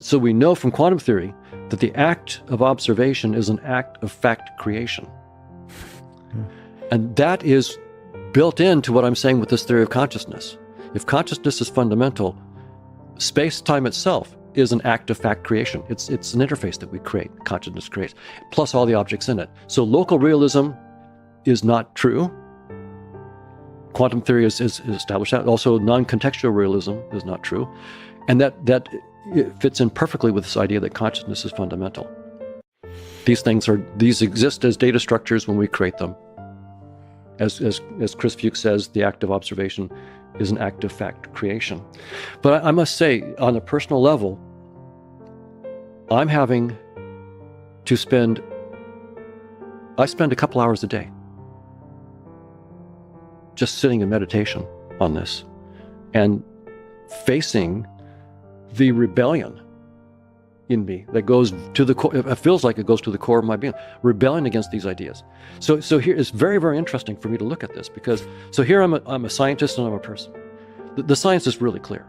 So we know from quantum theory that the act of observation is an act of fact creation. And that is built into what I'm saying with this theory of consciousness. If consciousness is fundamental, space-time itself is an act of fact creation. It's an interface that we create, consciousness creates, plus all the objects in it. So local realism is not true. Quantum theory is established that. Also, non-contextual realism is not true. And that it fits in perfectly with this idea that consciousness is fundamental. These exist as data structures when we create them. As Chris Fuchs says, the act of observation is an act of fact creation. But I must say, on a personal level, I'm having to spend a couple hours a day just sitting in meditation on this and facing the rebellion in me that goes to the core. It feels like it goes to the core of my being, rebelling against these ideas. So here it's very, very interesting for me to look at this, because so here I'm a scientist and I'm a person. The science is really clear.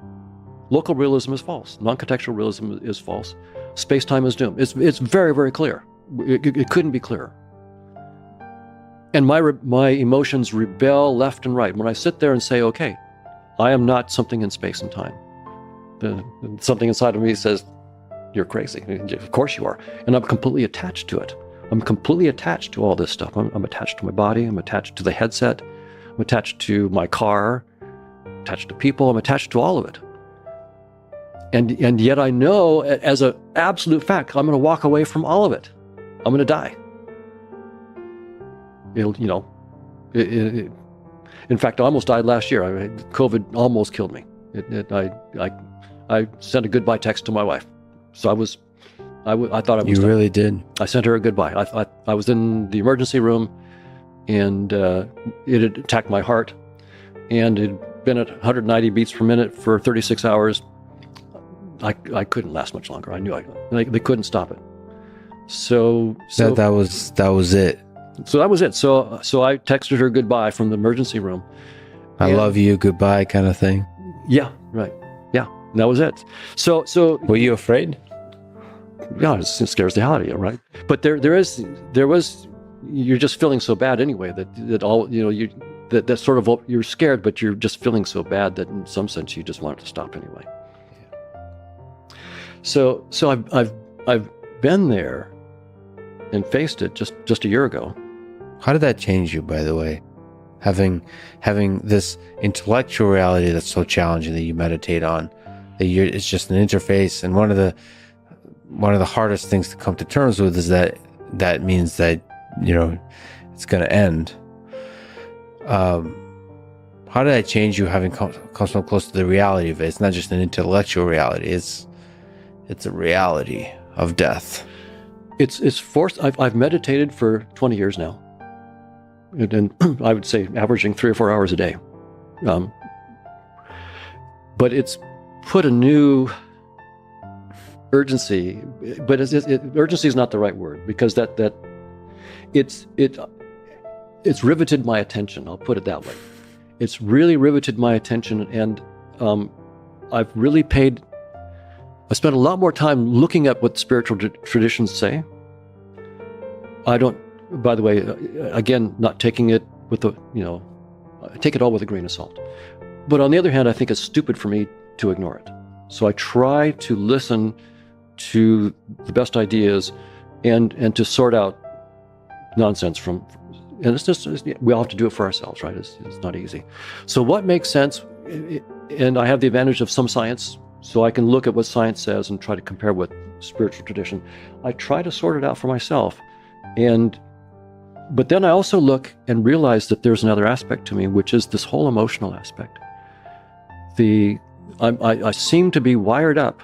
Local realism is false. Non-contextual realism is false. Space-time is doomed. It's very, very clear. It couldn't be clearer. And my emotions rebel left and right when I sit there and say, okay, I am not something in space and time. Something inside of me says, you're crazy. Of course you are. And I'm completely attached to it. I'm completely attached to all this stuff. I'm attached to my body. I'm attached to the headset. I'm attached to my car. I'm attached to people. I'm attached to all of it. And yet I know as an absolute fact, I'm going to walk away from all of it. I'm going to die. In fact, I almost died last year. COVID almost killed me. I sent a goodbye text to my wife. So I thought I was You done. really did. I sent her a goodbye. I was in the emergency room, and it had attacked my heart, and it had been at 190 beats per minute for 36 hours. I couldn't last much longer. I knew they couldn't stop it. So that was it. So that was it. So I texted her goodbye from the emergency room. I love you, goodbye kind of thing. Yeah, right. Yeah, that was it. So were you afraid? Yeah, it scares the hell out of you, right? But there was, you're just feeling so bad anyway that all, that sort of, you're scared, but you're just feeling so bad that in some sense you just want it to stop anyway. Yeah. So I've been there and faced it just a year ago. How did that change you, by the way? Having this intellectual reality that's so challenging that you meditate on, it's just an interface, and one of the hardest things to come to terms with is that means that it's going to end. How did that change you, having come so close to the reality of it? It's not just an intellectual reality; it's a reality of death. It's forced. I've meditated for 20 years now, and I would say averaging 3 or 4 hours a day. But it's put a new urgency, but urgency is not the right word, because it's riveted my attention. I'll put it that way. It's really riveted my attention, and I spent a lot more time looking at what spiritual traditions say. I don't, by the way, again, not taking it with take it all with a grain of salt. But on the other hand, I think it's stupid for me to ignore it. So I try to listen to the best ideas and to sort out nonsense from, and it's just, we all have to do it for ourselves, right? It's not easy. So what makes sense, and I have the advantage of some science, so I can look at what science says and try to compare with spiritual tradition. I try to sort it out for myself. But then I also look and realize that there's another aspect to me, which is this whole emotional aspect. I seem to be wired up,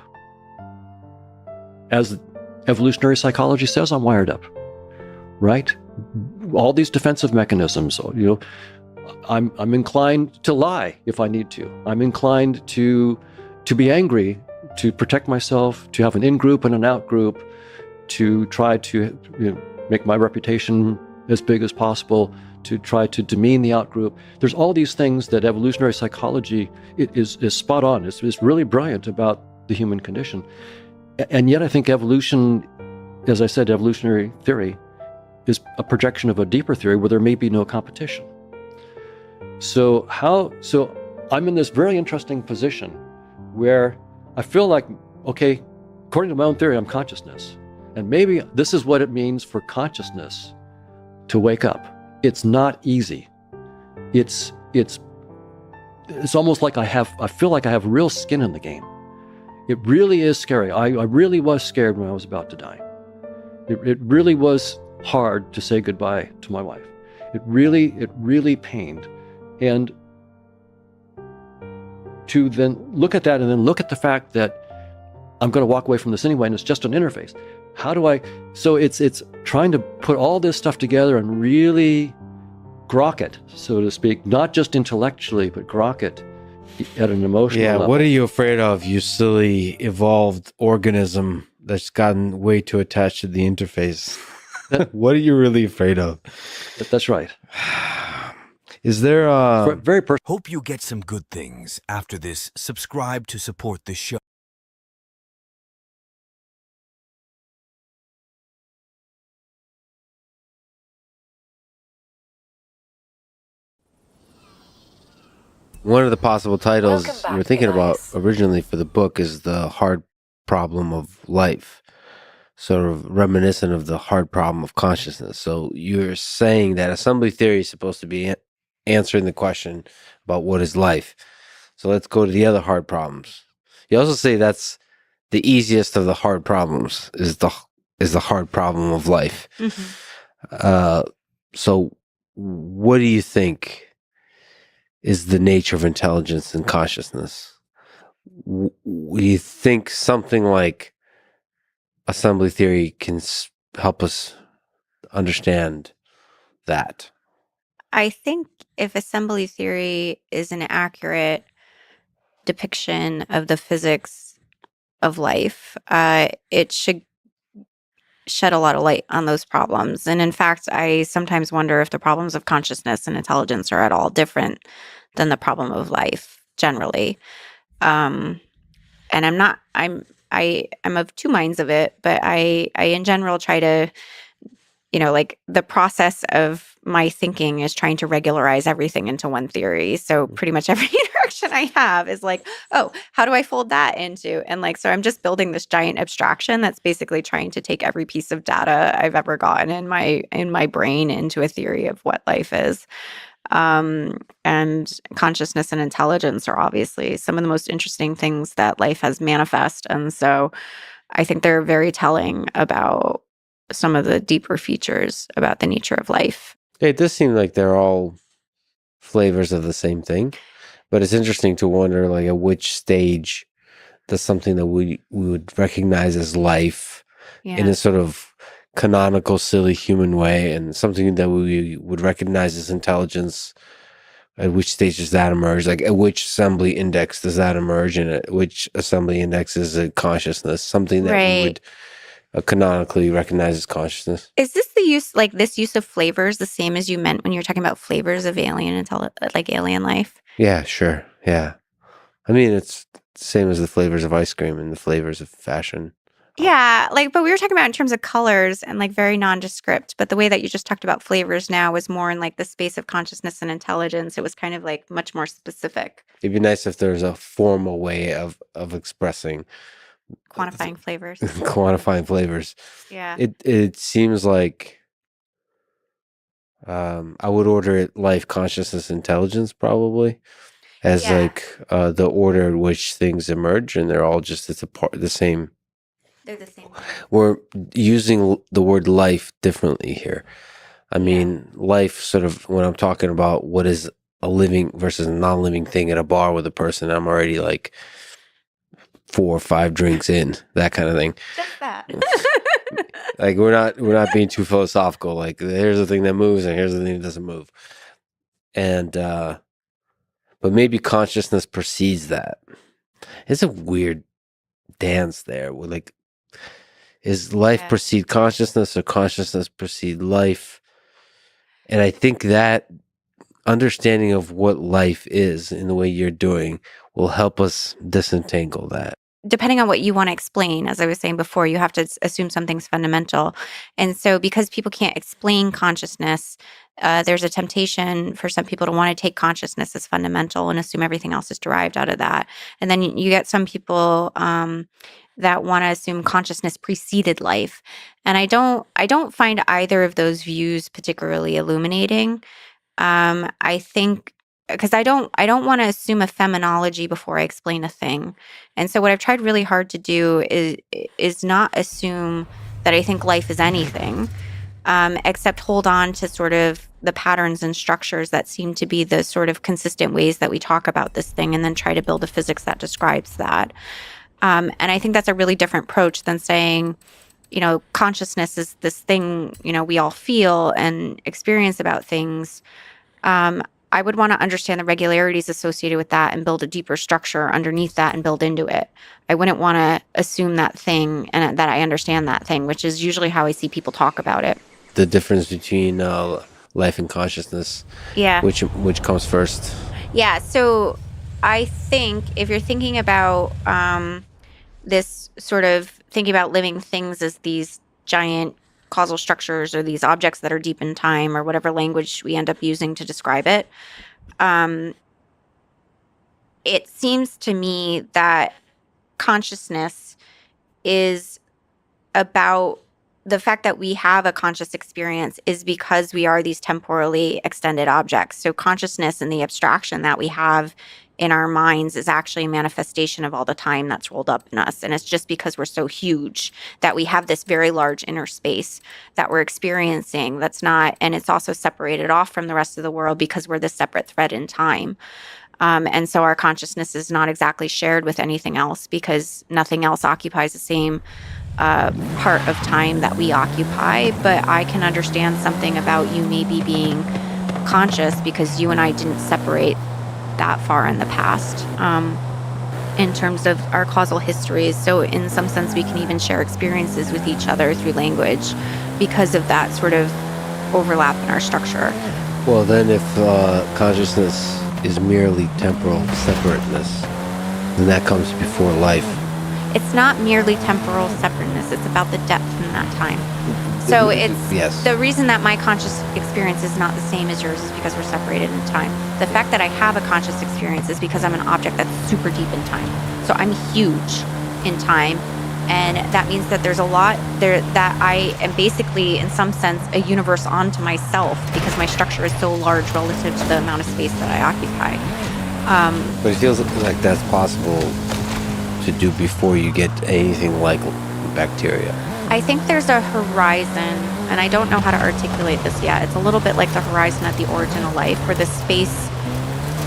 as evolutionary psychology says I'm wired up, right? All these defensive mechanisms, I'm inclined to lie if I need to. I'm inclined to be angry, to protect myself, to have an in-group and an out-group, to try to make my reputation as big as possible, to try to demean the out-group. There's all these things that evolutionary psychology is spot on. It's really brilliant about the human condition. And yet I think evolution, as I said, evolutionary theory is a projection of a deeper theory where there may be no competition. So I'm in this very interesting position where I feel like, okay, according to my own theory, I'm consciousness. And maybe this is what it means for consciousness to wake up. It's not easy. It's almost like I feel like I have real skin in the game. It really is scary. I really was scared when I was about to die. It really was hard to say goodbye to my wife. It really pained. And to then look at that and then look at the fact that I'm going to walk away from this anyway, and it's just an interface. So it's trying to put all this stuff together and really grok it, so to speak, not just intellectually, but grok it at an emotional level. What are you afraid of, you silly evolved organism that's gotten way too attached to the interface? What are you really afraid of? That's right. Is there very personal? Hope you get some good things after this. Subscribe to support the show. one of the possible titles Welcome back, you were thinking about guys. originally for the book is the hard problem of life, sort of reminiscent of the hard problem of consciousness. So you're saying that assembly theory is supposed to be answering the question about what is life. So let's go to the other hard problems. You also say that's the easiest of the hard problems is the hard problem of life. So what do you think is the nature of intelligence and consciousness? Do you think something like assembly theory can help us understand that? I think if assembly theory is an accurate depiction of the physics of life, it should shed a lot of light on those problems. And in fact, I sometimes wonder if the problems of consciousness and intelligence are at all different than the problem of life generally. And I'm of two minds of it, but I in general try to, like the process of my thinking is trying to regularize everything into one theory. So pretty much every interaction I have is like, oh, how do I fold that into? And so I'm just building this giant abstraction that's basically trying to take every piece of data I've ever gotten in my brain into a theory of what life is. And consciousness and intelligence are obviously some of the most interesting things that life has manifest. And so I think they're very telling about some of the deeper features about the nature of life. It does seem like they're all flavors of the same thing, but it's interesting to wonder, like, at which stage does something that we would recognize as life in a sort of canonical, silly human way, and something that we would recognize as intelligence, at which stage does that emerge? Like, at which assembly index does that emerge, and at which assembly index is a consciousness, something that we would canonically recognize as consciousness. Is this the use of flavors the same as you meant when you were talking about flavors of alien life? Yeah, sure. Yeah. I mean, it's the same as the flavors of ice cream and the flavors of fashion. Yeah, but we were talking about in terms of colors and very nondescript, but the way that you just talked about flavors now was more in the space of consciousness and intelligence. It was kind of much more specific. It'd be nice if there's a formal way of expressing quantifying flavors. Quantifying flavors. Yeah. It seems like I would order it life, consciousness, intelligence probably as the order in which things emerge, and they're all just the same. They're the same. We're using the word life differently here. I mean, life sort of, when I'm talking about what is a living versus a non-living thing at a bar with a person, I'm already 4 or 5 drinks in, that kind of thing. Just that. we're not being too philosophical. Here's the thing that moves and here's the thing that doesn't move. And but maybe consciousness precedes that. It's a weird dance there. Is life precede consciousness or consciousness precede life? And I think that understanding of what life is in the way you're doing will help us disentangle that. depending on what you want to explain, as I was saying before, you have to assume something's fundamental. And so because people can't explain consciousness, there's a temptation for some people to want to take consciousness as fundamental and assume everything else is derived out of that. And then you get some people that want to assume consciousness preceded life. And I don't find either of those views particularly illuminating. I think because I don't want to assume a phenomenology before I explain a thing. And so what I've tried really hard to do is not assume that I think life is anything, except hold on to sort of the patterns and structures that seem to be the sort of consistent ways that we talk about this thing, and then try to build a physics that describes that. And I think that's a really different approach than saying, consciousness is this thing, we all feel and experience about things. I would want to understand the regularities associated with that and build a deeper structure underneath that and build into it. I wouldn't want to assume that thing and that I understand that thing, which is usually how I see people talk about it. The difference between life and consciousness. Yeah. Which comes first? Yeah. So I think if you're thinking about this sort of thinking about living things as these giant causal structures or these objects that are deep in time or whatever language we end up using to describe it, it seems to me that consciousness is about the fact that we have a conscious experience is because we are these temporally extended objects. So consciousness and the abstraction that we have in our minds is actually a manifestation of all the time that's rolled up in us. And it's just because we're so huge that we have this very large inner space that we're experiencing that's not, and it's also separated off from the rest of the world because we're this separate thread in time. And so our consciousness is not exactly shared with anything else because nothing else occupies the same part of time that we occupy. But I can understand something about you maybe being conscious because you and I didn't separate that far in the past in terms of our causal histories. So in some sense, we can even share experiences with each other through language because of that sort of overlap in our structure. Well, then if consciousness is merely temporal separateness, then that comes before life. It's not merely temporal separateness. It's about the depth in that time. So it's the reason that my conscious experience is not the same as yours is because we're separated in time. The fact that I have a conscious experience is because I'm an object that's super deep in time. So I'm huge in time. And that means that there's a lot there that I am basically, in some sense, a universe onto myself because my structure is so large relative to the amount of space that I occupy. But it feels like that's possible to do before you get anything like bacteria. I think there's a horizon, and I don't know how to articulate this yet. It's a little bit like the horizon at the origin of life, where the space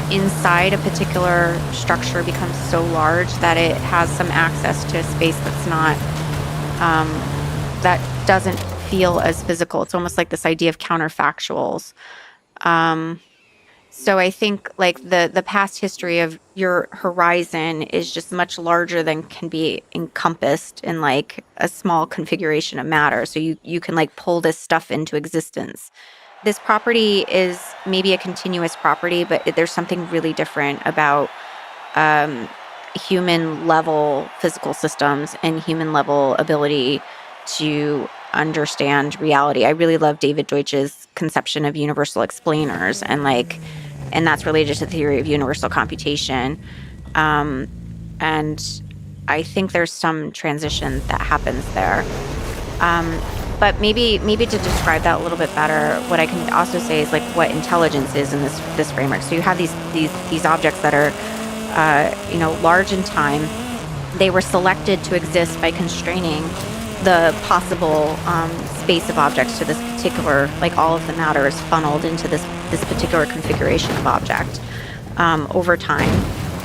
inside a particular structure becomes so large that it has some access to a space that's not, that doesn't feel as physical. It's almost like this idea of counterfactuals. So I think like the past history of your horizon is just much larger than can be encompassed in like a small configuration of matter. So you can like pull this stuff into existence. This property is maybe a continuous property, but there's something really different about human level physical systems and human level ability to understand reality. I really love David Deutsch's conception of universal explainers and that's related to the theory of universal computation. And I think there's some transition that happens there. But maybe to describe that a little bit better, what I can also say is like what intelligence is in this framework. So you have these objects that are large in time. They were selected to exist by constraining the possible space of objects to this particular, like all of the matter is funneled into this particular configuration of object over time.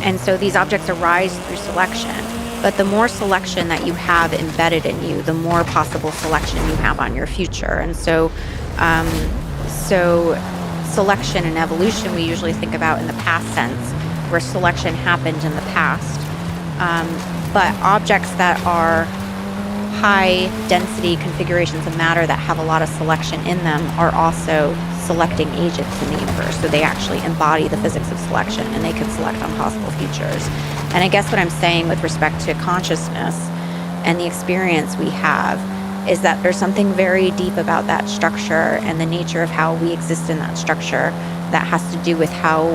And so these objects arise through selection. But the more selection that you have embedded in you, the more possible selection you have on your future. And so selection and evolution we usually think about in the past sense, where selection happened in the past. But objects that are high density configurations of matter that have a lot of selection in them are also selecting agents in the universe. So they actually embody the physics of selection, and they can select on possible futures. And I guess what I'm saying with respect to consciousness and the experience we have is that there's something very deep about that structure and the nature of how we exist in that structure that has to do with how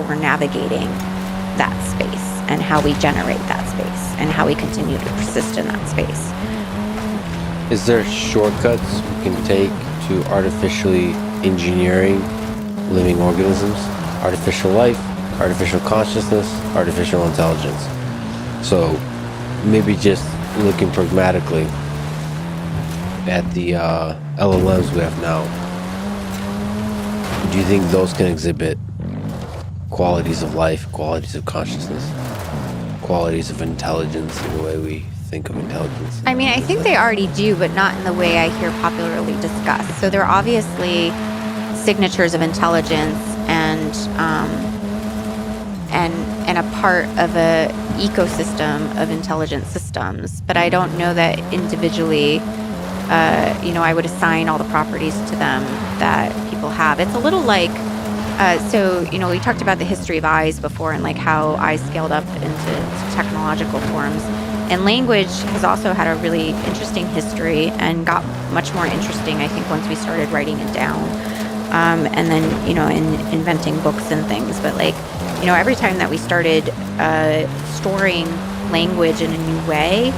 we're navigating that space and how we generate that space and how we continue to persist in that space. Is there shortcuts we can take to artificially engineering living organisms? Artificial life, artificial consciousness, artificial intelligence. So maybe just looking pragmatically at the LLMs we have now, do you think those can exhibit qualities of life, qualities of consciousness, qualities of intelligence in the way we think of intelligence? I mean, I think they already do, but not in the way I hear popularly discussed. So they're obviously signatures of intelligence and a part of a ecosystem of intelligent systems. But I don't know that individually, I would assign all the properties to them that people have. It's a little like, we talked about the history of eyes before and like how eyes scaled up into technological forms. And language has also had a really interesting history and got much more interesting, I think, once we started writing it down. And then, in inventing books and things. But every time that we started storing language in a new way,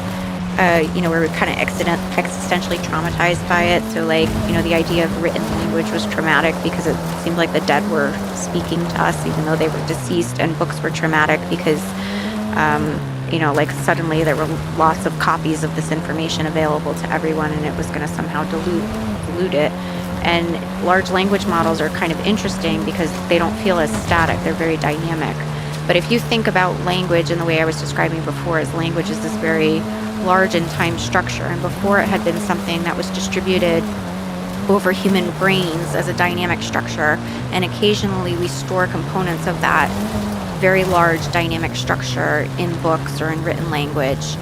we were kind of existentially traumatized by it. So the idea of written language was traumatic because it seemed like the dead were speaking to us, even though they were deceased. And books were traumatic because, suddenly there were lots of copies of this information available to everyone, and it was going to somehow dilute it. And large language models are kind of interesting because they don't feel as static. They're very dynamic. But if you think about language in the way I was describing before, as language is this very large in time structure, and before it had been something that was distributed over human brains as a dynamic structure, and occasionally we store components of that very large dynamic structure in books or in written language.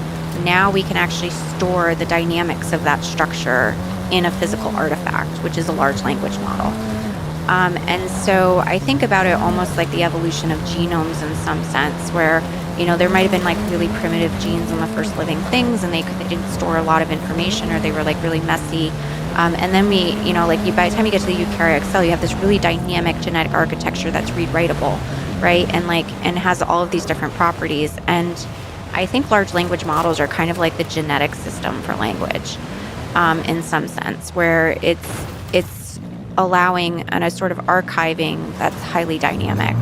Now we can actually store the dynamics of that structure in a physical artifact, which is a large language model. And so I think about it almost like the evolution of genomes in some sense, where there might have been really primitive genes in the first living things, and they didn't store a lot of information, or they were really messy. And then we, by the time you get to the eukaryotic cell, you have this really dynamic genetic architecture that's read-writable, right? And has all of these different properties. And I think large language models are kind of like the genetic system for language, in some sense, where it's allowing and a sort of archiving that's highly dynamic.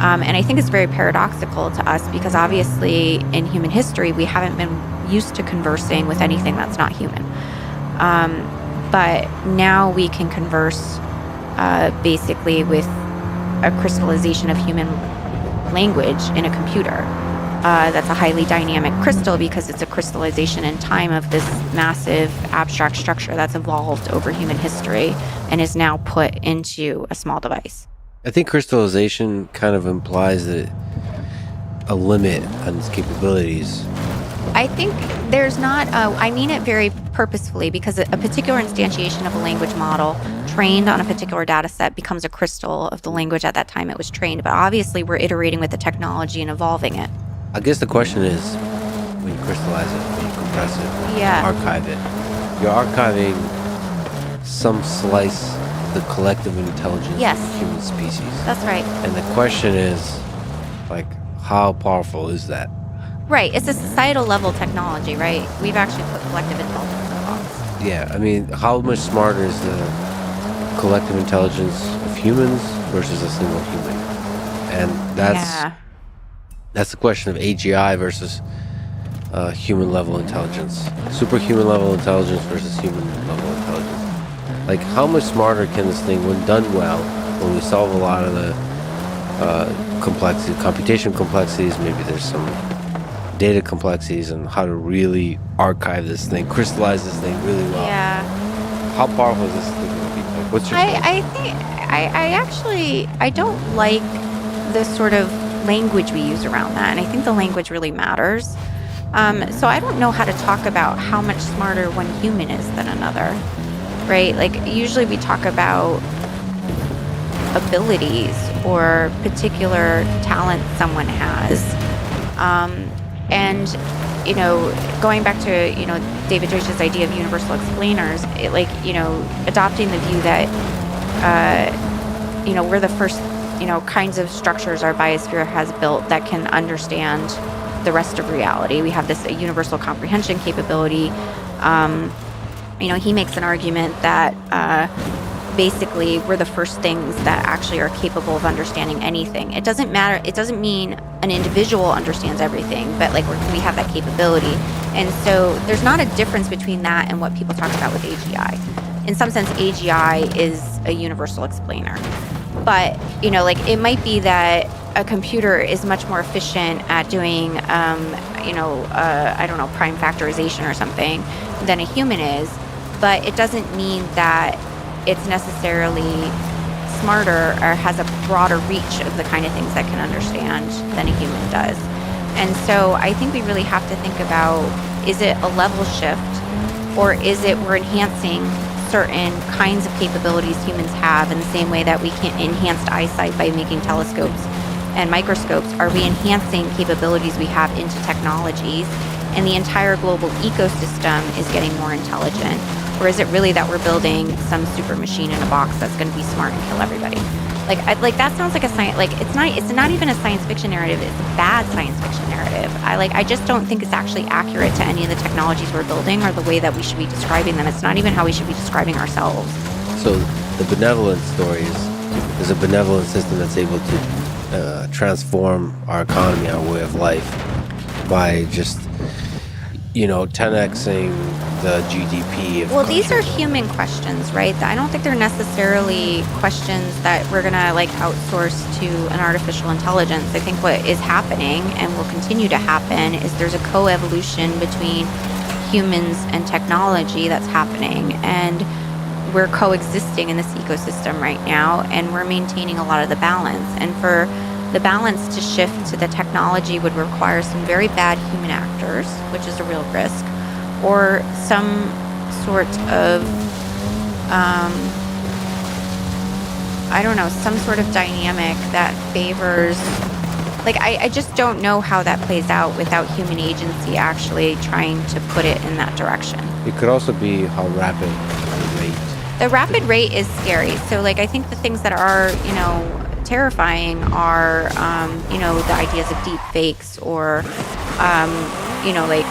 And I think it's very paradoxical to us because obviously in human history, we haven't been used to conversing with anything that's not human. But now we can converse basically with a crystallization of human language in a computer. That's a highly dynamic crystal because it's a crystallization in time of this massive abstract structure that's evolved over human history and is now put into a small device. I think crystallization kind of implies that a limit on its capabilities. I think there's not, I mean it very purposefully, because a particular instantiation of a language model trained on a particular data set becomes a crystal of the language at that time it was trained. But obviously we're iterating with the technology and evolving it. I guess the question is, when you crystallize it, when you compress it, when you archive it, you're archiving some slice of the collective intelligence of the human species. That's right. And the question is, how powerful is that? Right. It's a societal level technology, right? We've actually put collective intelligence in the box. Yeah, I mean, how much smarter is the collective intelligence of humans versus a single human? And that's the question of AGI versus human level intelligence. Superhuman level intelligence versus human level intelligence. How much smarter can this thing, when done well, when we solve a lot of the computation complexities, maybe there's some data complexities, and how to really archive this thing, crystallize this thing really well. Yeah. How powerful is this thing going to be? What's your I think I don't like the sort of language we use around that, and I think the language really matters. So I don't know how to talk about how much smarter one human is than another, right? Like usually we talk about abilities or particular talent someone has. And, you know, going back to, you know, David Deutsch's idea of universal explainers, it, like, you know, adopting the view that, you know, we're the first, you know, kinds of structures our biosphere has built that can understand the rest of reality. We have this universal comprehension capability. You know, he makes an argument that basically we're the first things that actually are capable of understanding anything. It doesn't matter. It doesn't mean an individual understands everything, but like we have that capability. And so there's not a difference between that and what people talk about with AGI. In some sense, AGI is a universal explainer. But, you know, like it might be that a computer is much more efficient at doing, you know, I don't know, prime factorization or something than a human is. But it doesn't mean that it's necessarily smarter or has a broader reach of the kind of things that can understand than a human does. And so I think we really have to think about, is it a level shift, or is it we're enhancing certain kinds of capabilities humans have in the same way that we can enhance eyesight by making telescopes and microscopes? Are we enhancing capabilities we have into technologies, and the entire global ecosystem is getting more intelligent? Or is it really that we're building some super machine in a box that's going to be smart and kill everybody? Like that sounds like a science. Like it's not even a science fiction narrative. It's a bad science fiction narrative. I just don't think it's actually accurate to any of the technologies we're building or the way that we should be describing them. It's not even how we should be describing ourselves. So the benevolent stories is a benevolent system that's able to transform our economy, our way of life, by just, you know, 10xing the GDP of Well, these are countries. human questions, right? I don't think they're necessarily questions that we're going to like outsource to an artificial intelligence. I think what is happening and will continue to happen is there's a co-evolution between humans and technology that's happening, and we're coexisting in this ecosystem right now, and we're maintaining a lot of the balance. And for the balance to shift to the technology would require some very bad human actors, which is a real risk, or some sort of, I don't know, some sort of dynamic that favors, like, I just don't know how that plays out without human agency actually trying to put it in that direction. It could also be how rapid the rate. The rapid rate is scary. So, like, I think the things that are, you know, terrifying are, you know, the ideas of deep fakes or, you know, like,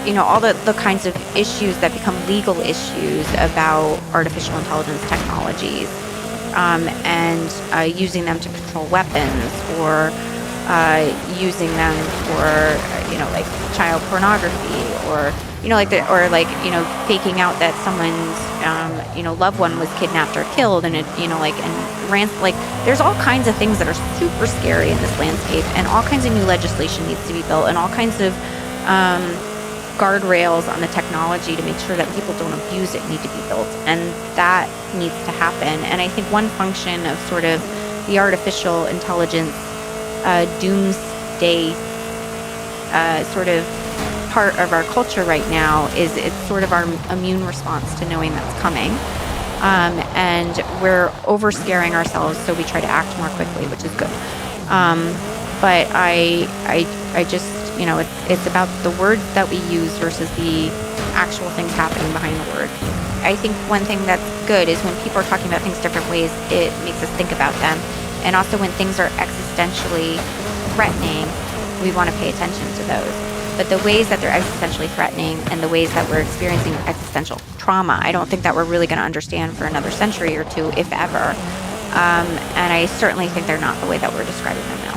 you know, all the kinds of issues that become legal issues about artificial intelligence technologies, and using them to control weapons, or using them for, you know, like child pornography, or, you know, like or like, you know, faking out that someone's, you know, loved one was kidnapped or killed, and it, you know, like, and like, there's all kinds of things that are super scary in this landscape, and all kinds of new legislation needs to be built, and all kinds of guardrails on the technology to make sure that people don't abuse it need to be built, and that needs to happen. And I think one function of sort of the artificial intelligence doomsday sort of part of our culture right now is it's sort of our immune response to knowing that's coming, and we're over scaring ourselves, so we try to act more quickly, which is good. But I just, you know, it's about the words that we use versus the actual things happening behind the word. I think one thing that's good is when people are talking about things different ways, it makes us think about them. And also when things are existentially threatening, we want to pay attention to those. But the ways that they're existentially threatening and the ways that we're experiencing existential trauma, I don't think that we're really going to understand for another century or two, if ever. And I certainly think they're not the way that we're describing them now.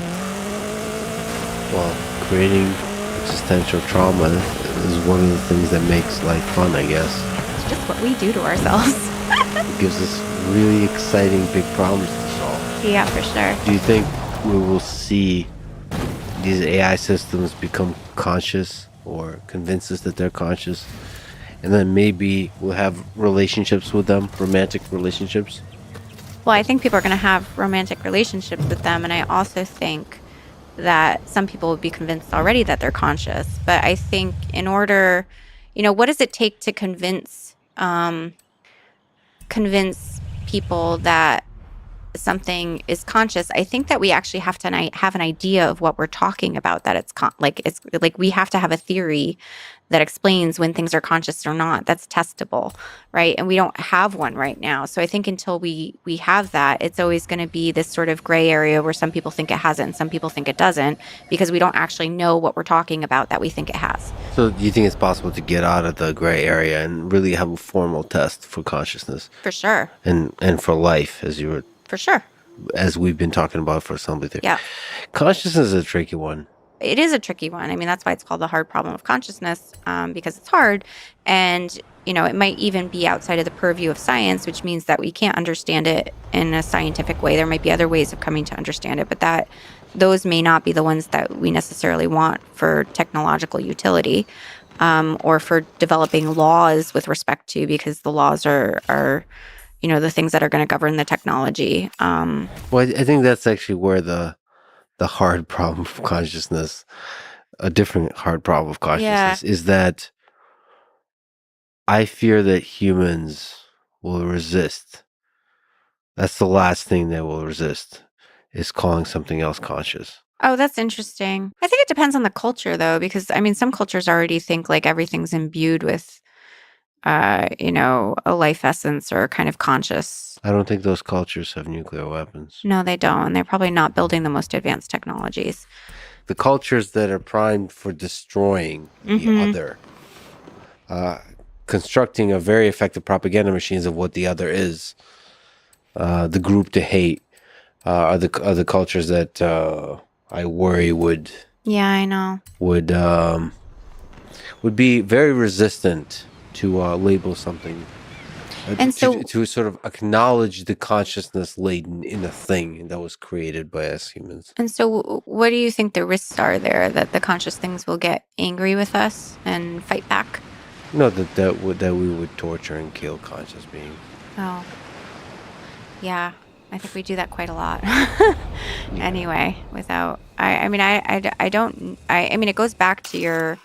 Well, creating existential trauma is one of the things that makes life fun, I guess. It's just what we do to ourselves. It gives us really exciting big problems to solve. Yeah, for sure. Do you think we will see these AI systems become conscious, or convince us that they're conscious, and then maybe we'll have relationships with them, romantic relationships? Well, I think people are going to have romantic relationships with them, and I also think that some people would be convinced already that they're conscious. But I think in order, what does it take to convince people that something is conscious? I think that we actually have to have an idea of what we're talking about, that it's like we have to have a theory that explains when things are conscious or not, that's testable, right? And we don't have one right now. So I think until we have that, it's always going to be this sort of gray area where some people think it has it and some people think it doesn't, because we don't actually know what we're talking about that we think it has. So do you think it's possible to get out of the gray area and really have a formal test for consciousness For sure. and for life, For sure. as we've been talking about for assembly theory? Yeah. Consciousness is a tricky one. It is a tricky one. I mean, that's why it's called the hard problem of consciousness, because it's hard. And, it might even be outside of the purview of science, which means that we can't understand it in a scientific way. There might be other ways of coming to understand it, but those may not be the ones that we necessarily want for technological utility, or for developing laws with respect to, because the laws are the things that are going to govern the technology. Well, I think that's actually where the hard problem of consciousness, a different hard problem of consciousness, is that I fear that humans will resist. That's the last thing they will resist, is calling something else conscious. Oh, that's interesting. I think it depends on the culture, though, because I mean, some cultures already think like everything's imbued with, a life essence or kind of conscious. I don't think those cultures have nuclear weapons. No, they don't. They're probably not building the most advanced technologies. The cultures that are primed for destroying the other, constructing a very effective propaganda machines of what the other is, the group to hate, are the cultures that I worry would. Yeah, I know. Would be very resistant to label something, And to sort of acknowledge the consciousness laden in a thing that was created by us humans. And so, what do you think the risks are there, that the conscious things will get angry with us and fight back? No, that we would torture and kill conscious beings. Oh, yeah. I think we do that quite a lot. Anyway, I mean, it goes back to your,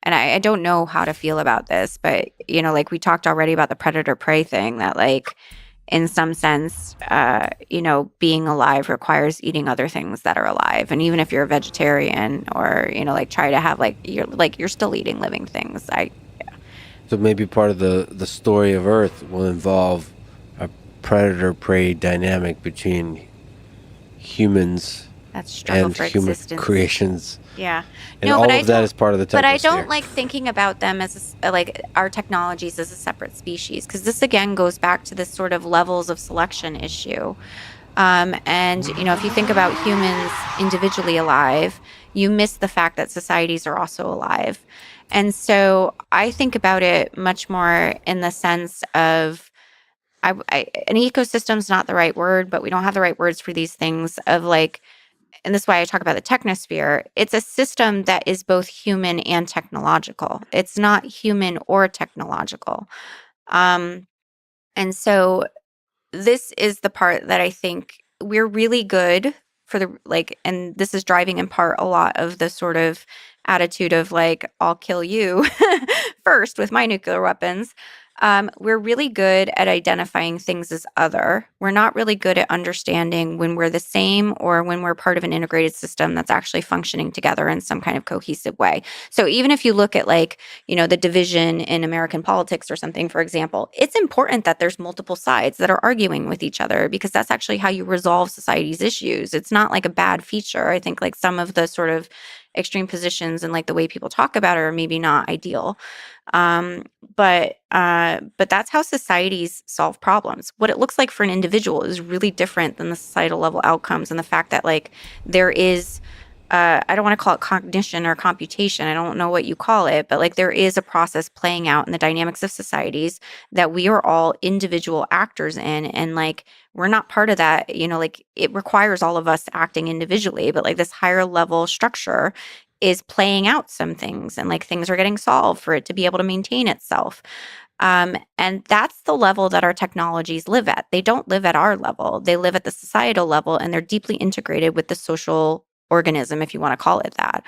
and I don't know how to feel about this, but, like we talked already about the predator-prey thing, that like, in some sense, being alive requires eating other things that are alive. And even if you're a vegetarian or, try to have you're still eating living things. So maybe part of the story of Earth will involve a predator-prey dynamic between humans That's struggle and for human existence. creations. Yeah. And all of that is part of the But I technosphere. don't like thinking about them as like our technologies as a separate species, because this again goes back to this sort of levels of selection issue. And if you think about humans individually alive, you miss the fact that societies are also alive. And so I think about it much more in the sense of, an ecosystem is not the right word, but we don't have the right words for these things of like, and this is why I talk about the technosphere. It's a system that is both human and technological. It's not human or technological. And so this is the part that I think we're really good for, and this is driving in part a lot of the sort of attitude of like, I'll kill you first with my nuclear weapons. We're really good at identifying things as other. We're not really good at understanding when we're the same or when we're part of an integrated system that's actually functioning together in some kind of cohesive way. So even if you look at the division in American politics or something, for example, it's important that there's multiple sides that are arguing with each other, because that's actually how you resolve society's issues. It's not like a bad feature. I think like some of the sort of extreme positions and like the way people talk about it are maybe not ideal. But that's how societies solve problems. What it looks like for an individual is really different than the societal level outcomes, and the fact that like there is, I don't want to call it cognition or computation. I don't know what you call it, but like there is a process playing out in the dynamics of societies that we are all individual actors in. And like, we're not part of that, like it requires all of us acting individually, but like this higher level structure is playing out some things, and like things are getting solved for it to be able to maintain itself. And that's the level that our technologies live at. They don't live at our level. They live at the societal level, and they're deeply integrated with the social organism, if you want to call it that.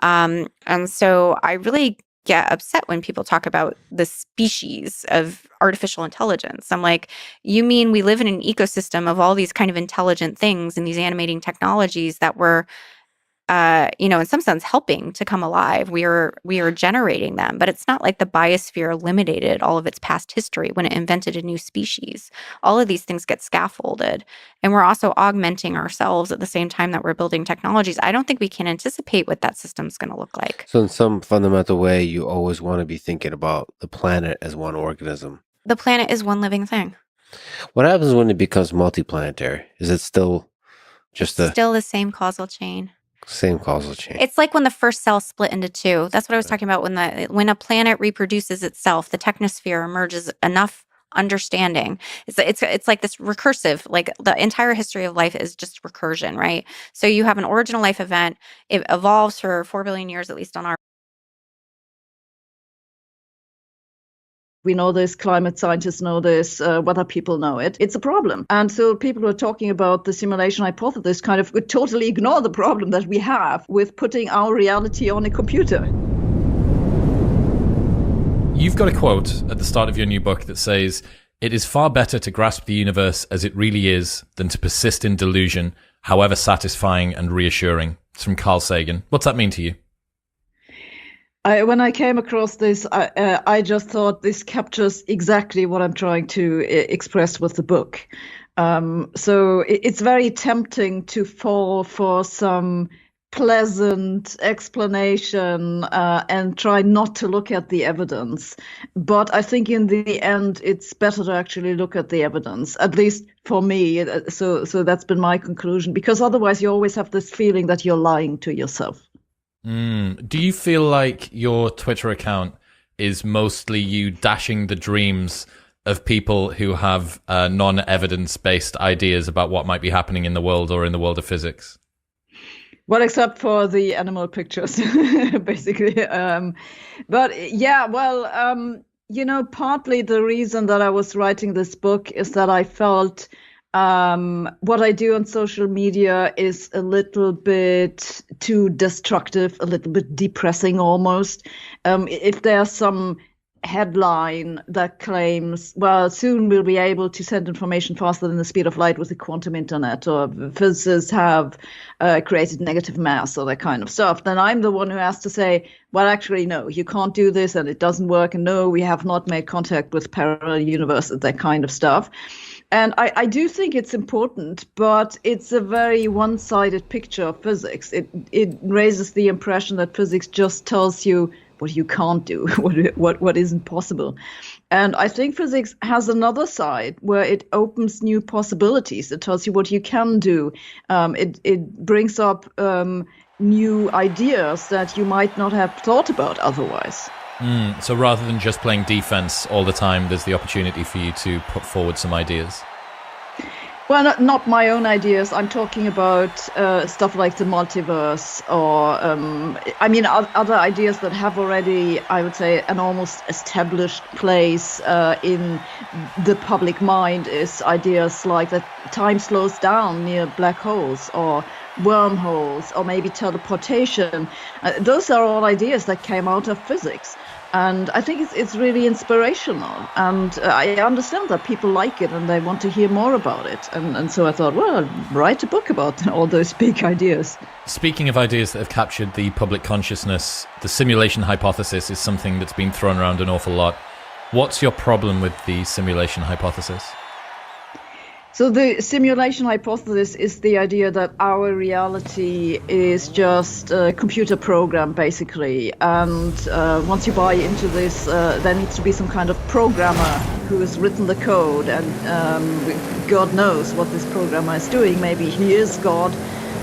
And so I really get upset when people talk about the species of artificial intelligence. I'm like, you mean we live in an ecosystem of all these kind of intelligent things and these animating technologies that were, in some sense helping to come alive. We are generating them, but it's not like the biosphere eliminated all of its past history when it invented a new species. All of these things get scaffolded, and we're also augmenting ourselves at the same time that we're building technologies. I don't think we can anticipate what that system's going to look like. So in some fundamental way, you always want to be thinking about the planet as one organism. The planet is one living thing. What happens when it becomes multiplanetary? Is it still just still the same causal chain? Same causal chain. It's like when the first cell split into two. That's what I was talking about. When a planet reproduces itself, the technosphere emerges enough understanding. It's like this recursive, like the entire history of life is just recursion, right? So you have an original life event. It evolves for 4 billion years, at least on our. We know this, climate scientists know this, weather people know it. It's a problem. And so people who are talking about the simulation hypothesis kind of would totally ignore the problem that we have with putting our reality on a computer. You've got a quote at the start of your new book that says, "It is far better to grasp the universe as it really is than to persist in delusion, however satisfying and reassuring." It's from Carl Sagan. What's that mean to you? When I came across this, I just thought this captures exactly what I'm trying to express with the book. So it's very tempting to fall for some pleasant explanation and try not to look at the evidence. But I think in the end, it's better to actually look at the evidence, at least for me. So that's been my conclusion, because otherwise you always have this feeling that you're lying to yourself. Do you feel like your Twitter account is mostly you dashing the dreams of people who have non-evidence-based ideas about what might be happening in the world or in the world of physics? Well, except for the animal pictures, basically. But yeah, well, partly the reason that I was writing this book is that I felt what I do on social media is a little bit too destructive, a little bit depressing almost. If there's some headline that claims, well, soon we'll be able to send information faster than the speed of light with the quantum internet, or physicists have created negative mass, or that kind of stuff, then I'm the one who has to say, well, actually, no, you can't do this and it doesn't work. And no, we have not made contact with parallel universes, that kind of stuff. And I do think it's important, but it's a very one-sided picture of physics. It raises the impression that physics just tells you what you can't do, what isn't possible. And I think physics has another side where it opens new possibilities. It tells you what you can do. It brings up new ideas that you might not have thought about otherwise. So rather than just playing defense all the time, there's the opportunity for you to put forward some ideas. Well, not my own ideas. I'm talking about stuff like the multiverse, or other ideas that have already, I would say, an almost established place in the public mind. Is ideas like that time slows down near black holes, or wormholes, or maybe teleportation. Those are all ideas that came out of physics. And I think it's really inspirational. And I understand that people like it and they want to hear more about it. And so I thought, well, I'll write a book about all those big ideas. Speaking of ideas that have captured the public consciousness, the simulation hypothesis is something that's been thrown around an awful lot. What's your problem with the simulation hypothesis? So the simulation hypothesis is the idea that our reality is just a computer program, basically. And once you buy into this, there needs to be some kind of programmer who has written the code. And God knows what this programmer is doing. Maybe he is God.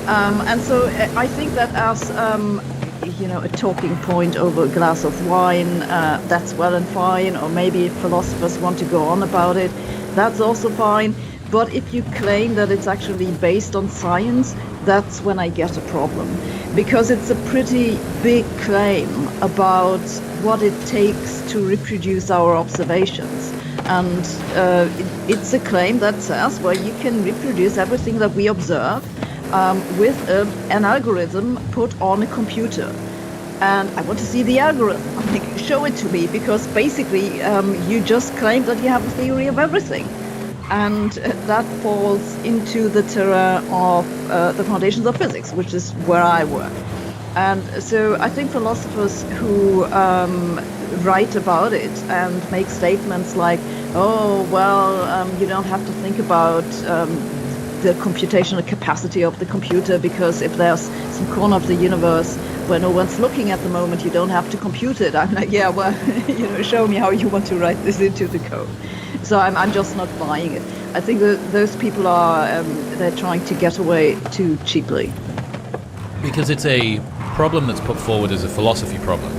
And so I think that as a talking point over a glass of wine, that's well and fine. Or maybe if philosophers want to go on about it, that's also fine. But if you claim that it's actually based on science, that's when I get a problem. Because it's a pretty big claim about what it takes to reproduce our observations. And it's a claim that says, well, you can reproduce everything that we observe, with an algorithm put on a computer. And I want to see the algorithm. I'm like, show it to me, because basically you just claim that you have a theory of everything. And that falls into the terrain of the foundations of physics, which is where I work. And so I think philosophers who write about it and make statements like, oh, well, you don't have to think about the computational capacity of the computer, because if there's some corner of the universe where no one's looking at the moment, you don't have to compute it. I'm like, yeah, well, show me how you want to write this into the code. So I'm just not buying it. I think that those people are, they're trying to get away too cheaply. Because it's a problem that's put forward as a philosophy problem,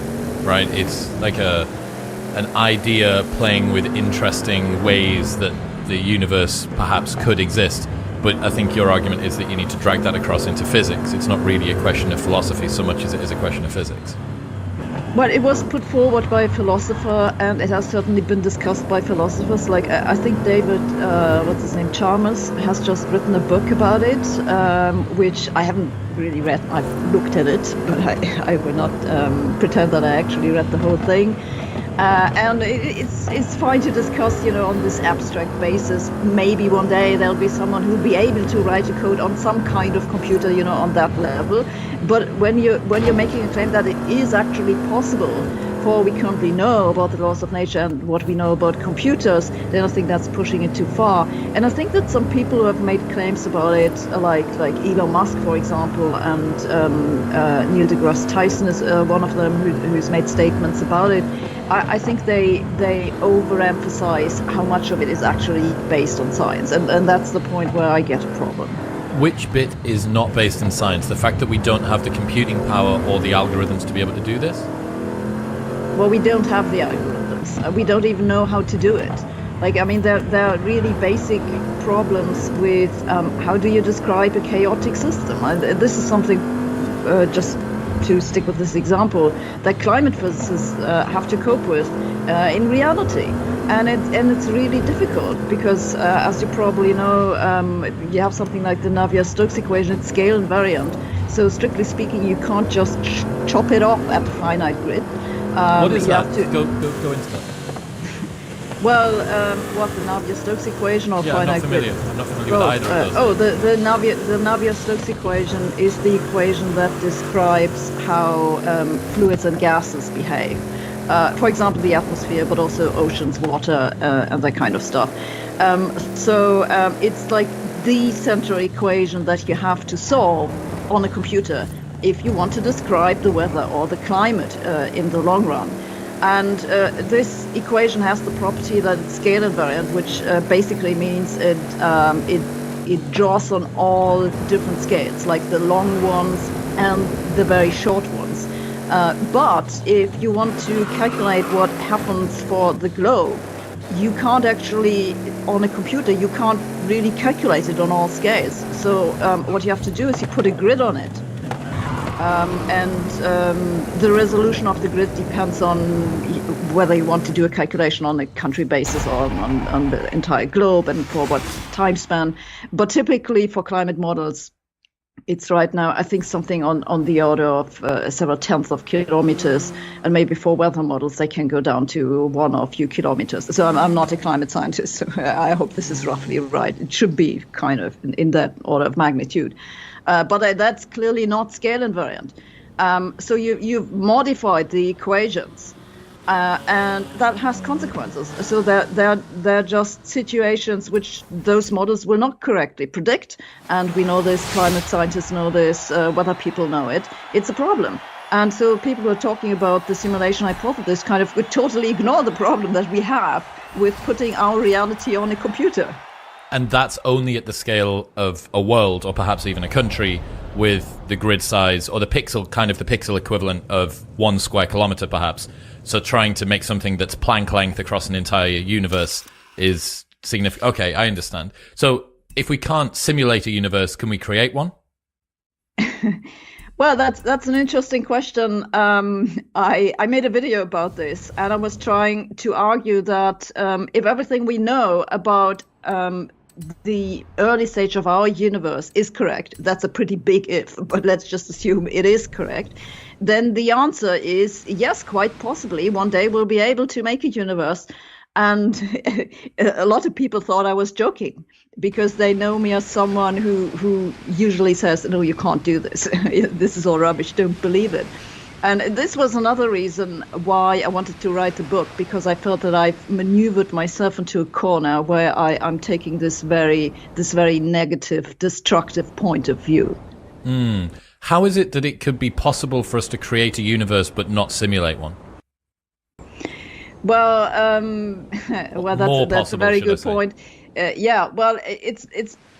right? It's like an idea playing with interesting ways that the universe perhaps could exist. But I think your argument is that you need to drag that across into physics. It's not really a question of philosophy so much as it is a question of physics. Well, it was put forward by a philosopher, and it has certainly been discussed by philosophers. Like, I think David, what's his name, Chalmers, has just written a book about it, which I haven't really read. I've looked at it, but I will not pretend that I actually read the whole thing. And it's fine to discuss, on this abstract basis. Maybe one day there'll be someone who'll be able to write a code on some kind of computer, on that level. But when you're making a claim that it is actually possible, for what we currently know about the laws of nature and what we know about computers, then I think that's pushing it too far. And I think that some people who have made claims about it, like Elon Musk, for example, and Neil deGrasse Tyson is one of them who's made statements about it. I think they overemphasize how much of it is actually based on science, and that's the point where I get a problem. Which bit is not based in science? The fact that we don't have the computing power or the algorithms to be able to do this? Well, we don't have the algorithms. We don't even know how to do it. There are really basic problems with how do you describe a chaotic system? This is something, just to stick with this example, that climate physicists have to cope with in reality. And it's really difficult because, as you probably know, you have something like the Navier-Stokes equation. It's scale invariant. So strictly speaking, you can't just chop it off at a finite grid. What is that? Go into that. Well, what, the Navier-Stokes equation or finite grid? I'm not familiar with either of those. The Navier-Stokes equation is the equation that describes how fluids and gases behave. For example, the atmosphere, but also oceans, water, and that kind of stuff. So it's like the central equation that you have to solve on a computer if you want to describe the weather or the climate in the long run. And this equation has the property that it's scale invariant, which basically means it draws on all different scales, like the long ones and the very short ones. But if you want to calculate what happens for the globe, you can't actually, on a computer, you can't really calculate it on all scales. So what you have to do is you put a grid on it. The resolution of the grid depends on whether you want to do a calculation on a country basis or on the entire globe and for what time span. But typically for climate models, it's right now, I think, something on the order of several tenths of kilometers, and maybe for weather models, they can go down to one or a few kilometers. So I'm not a climate scientist, so I hope this is roughly right. It should be kind of in that order of magnitude. But that's clearly not scale invariant. So you've modified the equations, and that has consequences. So they're just situations which those models will not correctly predict. And we know this, climate scientists know this, weather people know it. It's a problem. And so people who are talking about the simulation hypothesis kind of would totally ignore the problem that we have with putting our reality on a computer. And that's only at the scale of a world, or perhaps even a country, with the grid size or the pixel equivalent of 1 square kilometer, perhaps. So trying to make something that's Planck length across an entire universe is significant. Okay, I understand. So if we can't simulate a universe, can we create one? Well, that's an interesting question. I made a video about this, and I was trying to argue that if everything we know about the early stage of our universe is correct, that's a pretty big if, but let's just assume it is correct, then the answer is yes, quite possibly. One day we'll be able to make a universe. And a lot of people thought I was joking because they know me as someone who usually says, no, you can't do this. This is all rubbish. Don't believe it. And this was another reason why I wanted to write the book, because I felt that I've maneuvered myself into a corner where I'm taking this very negative, destructive point of view. How is it that it could be possible for us to create a universe but not simulate one? Well, that's a very good point. Well,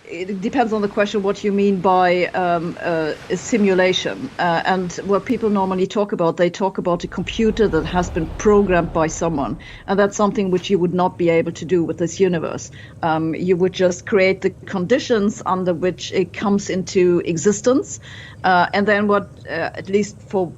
it depends on the question what you mean by a simulation. And what people normally talk about, they talk about a computer that has been programmed by someone. And that's something which you would not be able to do with this universe. You would just create the conditions under which it comes into existence. And then what, at least for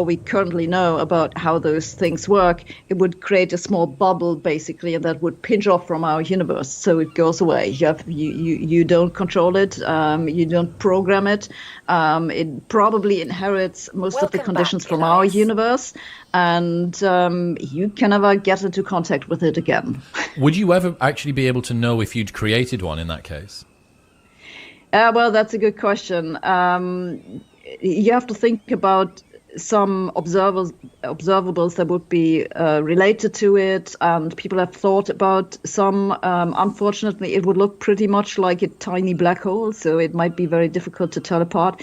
we currently know about how those things work, it would create a small bubble, basically, and that would pinch off from our universe. So it goes away. You don't control it. You don't program it. It probably inherits most of the conditions from our universe. And you can never get into contact with it again. Would you ever actually be able to know if you'd created one in that case? Well, that's a good question. You have to think about some observables that would be related to it, and people have thought about some. Unfortunately, it would look pretty much like a tiny black hole, so it might be very difficult to tell apart.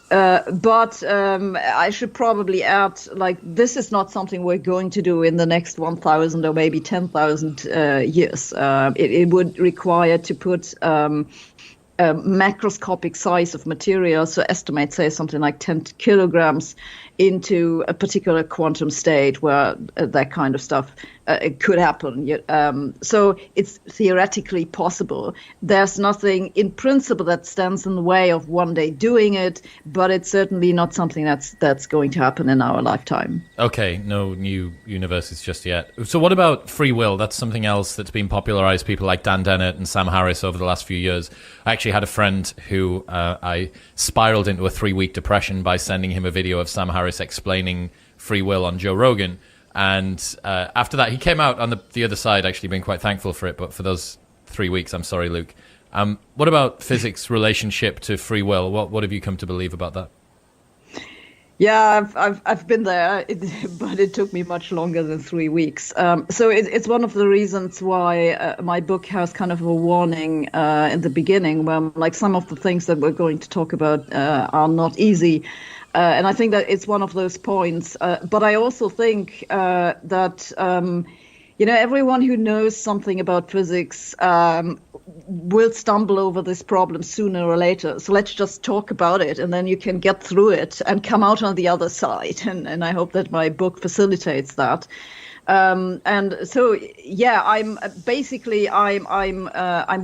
But I should probably add, like, this is not something we're going to do in the next 1,000 or maybe 10,000 years. It would require to put a macroscopic size of material, so estimate, say, something like 10 kilograms into a particular quantum state where that kind of stuff it could happen. So it's theoretically possible. There's nothing in principle that stands in the way of one day doing it, but it's certainly not something that's going to happen in our lifetime. Okay, no new universes just yet. So what about free will? That's something else that's been popularized, people like Dan Dennett and Sam Harris over the last few years. I actually had a friend who I spiraled into a 3-week depression by sending him a video of Sam Harris explaining free will on Joe Rogan. And after that, he came out on the other side, actually been quite thankful for it. But for those 3 weeks, I'm sorry, Luke. What about physics' relationship to free will? What have you come to believe about that? Yeah, I've been there, but it took me much longer than 3 weeks. So it's one of the reasons why my book has kind of a warning in the beginning, where like some of the things that we're going to talk about are not easy. And I think that it's one of those points. But I also think that, everyone who knows something about physics will stumble over this problem sooner or later. So let's just talk about it, and then you can get through it and come out on the other side. And I hope that my book facilitates that. And so, yeah, I'm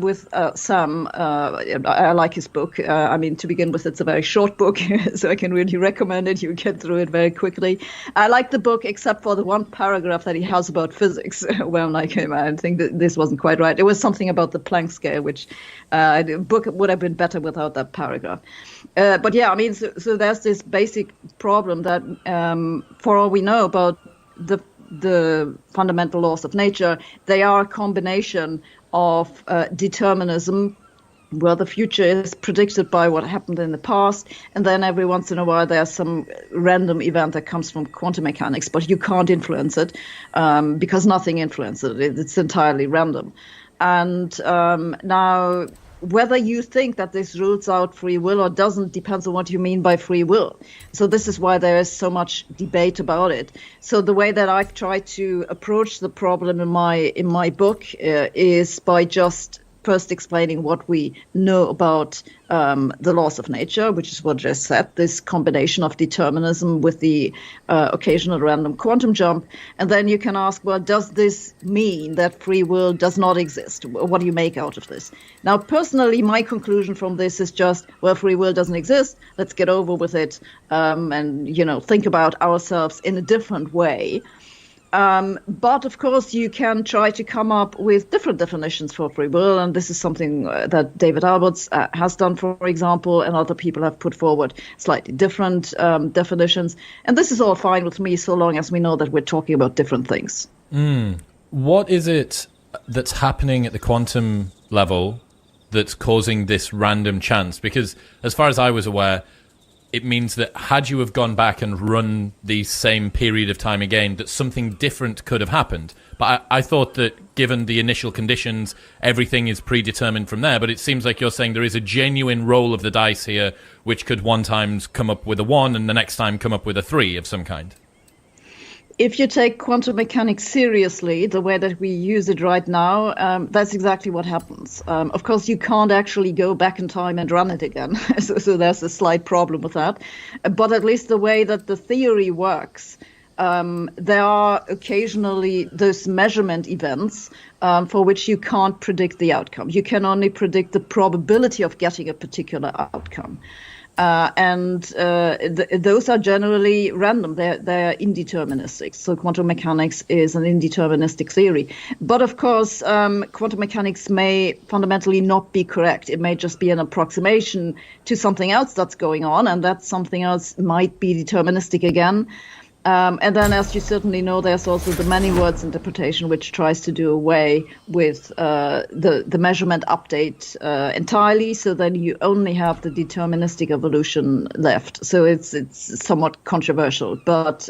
with Sam. I like his book. I mean, to begin with, it's a very short book, so I can really recommend it. You get through it very quickly. I like the book, except for the one paragraph that he has about physics. Well, like him, I think that this wasn't quite right. It was something about the Planck scale, which the book would have been better without that paragraph. But yeah, I mean, so there's this basic problem that, for all we know about the fundamental laws of nature, they are a combination of determinism, where the future is predicted by what happened in the past, and then every once in a while there's some random event that comes from quantum mechanics, but you can't influence it because nothing influences it. It's entirely random. And now, whether you think that this rules out free will or doesn't depends on what you mean by free will. So this is why there is so much debate about it. So the way that I've tried to approach the problem in my book is by just first explaining what we know about the laws of nature, which is what I just said, this combination of determinism with the occasional random quantum jump. And then you can ask, well, does this mean that free will does not exist? What do you make out of this? Now, personally, my conclusion from this is just, well, free will doesn't exist. Let's get over with it and, think about ourselves in a different way. But of course, you can try to come up with different definitions for free will, and this is something that David Alberts has done, for example, and other people have put forward slightly different definitions. And this is all fine with me, so long as we know that we're talking about different things. What is it that's happening at the quantum level that's causing this random chance? Because as far as I was aware, it means that had you have gone back and run the same period of time again, that something different could have happened. But I thought that given the initial conditions, everything is predetermined from there. But it seems like you're saying there is a genuine roll of the dice here, which could one time come up with a 1 and the next time come up with a 3 of some kind. If you take quantum mechanics seriously, the way that we use it right now, that's exactly what happens. Of course, you can't actually go back in time and run it again. so there's a slight problem with that. But at least the way that the theory works, there are occasionally those measurement events for which you can't predict the outcome. You can only predict the probability of getting a particular outcome. Those are generally random. They're indeterministic. So quantum mechanics is an indeterministic theory. But of course, quantum mechanics may fundamentally not be correct. It may just be an approximation to something else that's going on, and that something else might be deterministic again. And then, as you certainly know, there's also the many words interpretation, which tries to do away with the measurement update entirely. So then you only have the deterministic evolution left. So it's somewhat controversial. But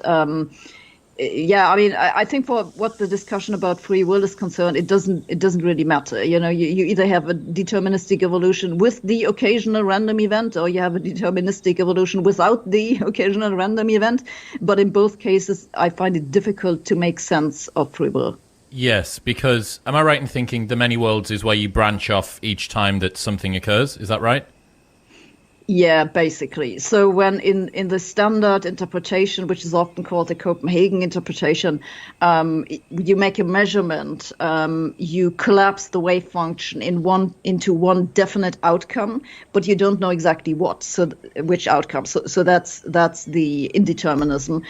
yeah, I mean, I think for what the discussion about free will is concerned, it doesn't really matter. You know, you either have a deterministic evolution with the occasional random event, or you have a deterministic evolution without the occasional random event. But in both cases, I find it difficult to make sense of free will. Yes, because am I right in thinking the many worlds is where you branch off each time that something occurs? Is that right? Yeah, basically. So when in the standard interpretation, which is often called the Copenhagen interpretation, you make a measurement, you collapse the wave function into one definite outcome, but you don't know exactly what, which outcome. So that's the indeterminism.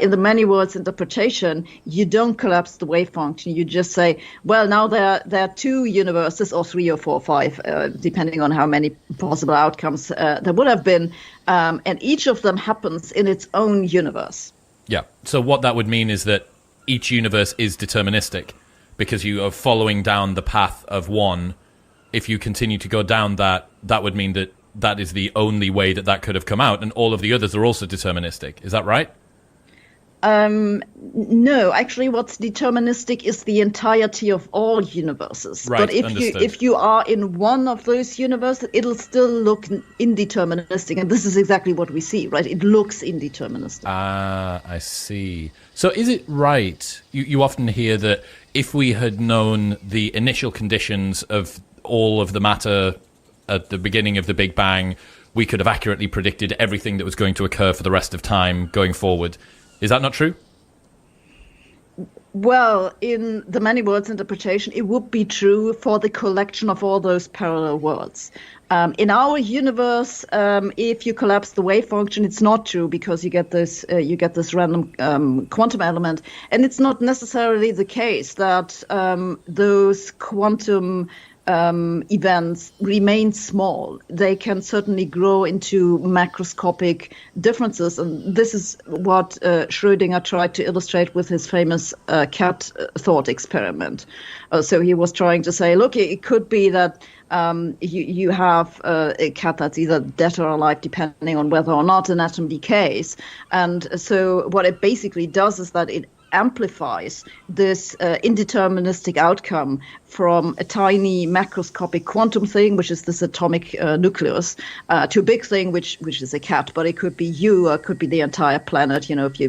In the many worlds interpretation, you don't collapse the wave function. You just say, well, now there are 2 universes, or 3 or 4 or 5, depending on how many possible outcomes there would have been, and each of them happens in its own universe. Yeah. So what that would mean is that each universe is deterministic because you are following down the path of one. If you continue to go down that would mean that that is the only way that could have come out, and all of the others are also deterministic. Is that right? No, actually what's deterministic is the entirety of all universes. Right, but understood. if you are in one of those universes, it'll still look indeterministic, and this is exactly what we see, right? It looks indeterministic. Ah, I see. So is it right, you often hear that if we had known the initial conditions of all of the matter at the beginning of the Big Bang, we could have accurately predicted everything that was going to occur for the rest of time going forward. Is that not true? Well, in the many worlds interpretation, it would be true for the collection of all those parallel worlds. In our universe, if you collapse the wave function, it's not true because you get this random quantum element, and it's not necessarily the case that those quantum events remain small. They can certainly grow into macroscopic differences, and this is what Schrödinger tried to illustrate with his famous cat thought experiment. So he was trying to say, look, it could be that you have a cat that's either dead or alive, depending on whether or not an atom decays. And so what it basically does is that it amplifies this indeterministic outcome from a tiny macroscopic quantum thing, which is this atomic nucleus, to a big thing, which is a cat. But it could be you, or it could be the entire planet. You know, if you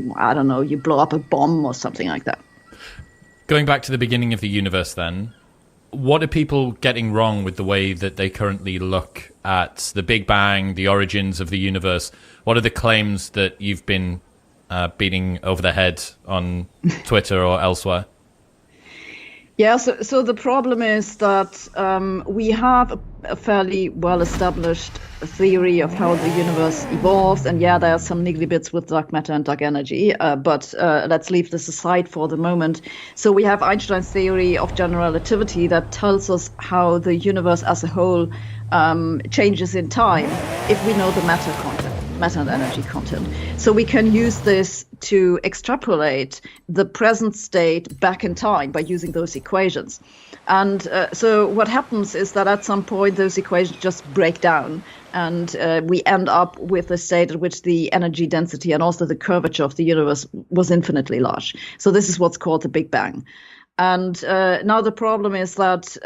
blow up a bomb or something like that. Going back to the beginning of the universe, then, what are people getting wrong with the way that they currently look at the Big Bang, the origins of the universe? What are the claims that you've been beating over the head on Twitter or elsewhere? Yeah, so the problem is that we have a fairly well-established theory of how the universe evolves. And yeah, there are some niggly bits with dark matter and dark energy, but let's leave this aside for the moment. So we have Einstein's theory of general relativity that tells us how the universe as a whole changes in time if we know the matter and energy content. So we can use this to extrapolate the present state back in time by using those equations. And so what happens is that at some point those equations just break down, and we end up with a state at which the energy density and also the curvature of the universe was infinitely large. So this is what's called the Big Bang. And now the problem is that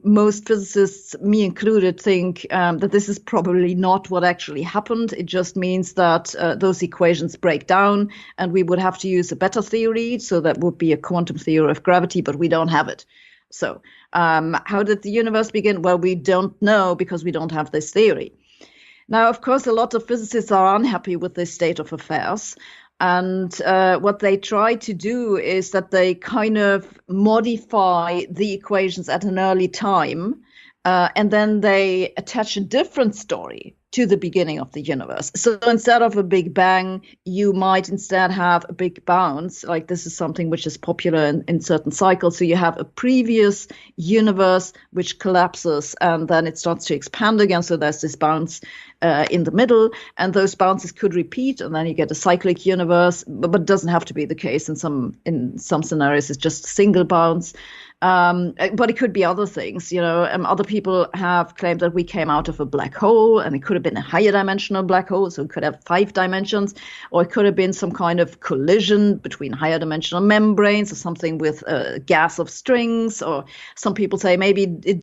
most physicists, me included, think that this is probably not what actually happened. It just means that those equations break down, and we would have to use a better theory. So that would be a quantum theory of gravity, but we don't have it. So how did the universe begin? Well, we don't know because we don't have this theory. Now, of course, a lot of physicists are unhappy with this state of affairs. And what they try to do is that they kind of modify the equations at an early time, and then they attach a different story to the beginning of the universe. So instead of a Big Bang, you might instead have a big bounce. Like this is something which is popular in certain cycles. So you have a previous universe which collapses, and then it starts to expand again. So there's this bounce in the middle, and those bounces could repeat, and then you get a cyclic universe. But it doesn't have to be the case. In some scenarios, it's just a single bounce. But it could be other things, other people have claimed that we came out of a black hole, and it could have been a higher dimensional black hole. So it could have 5 dimensions, or it could have been some kind of collision between higher dimensional membranes or something with gas of strings, or some people say maybe it.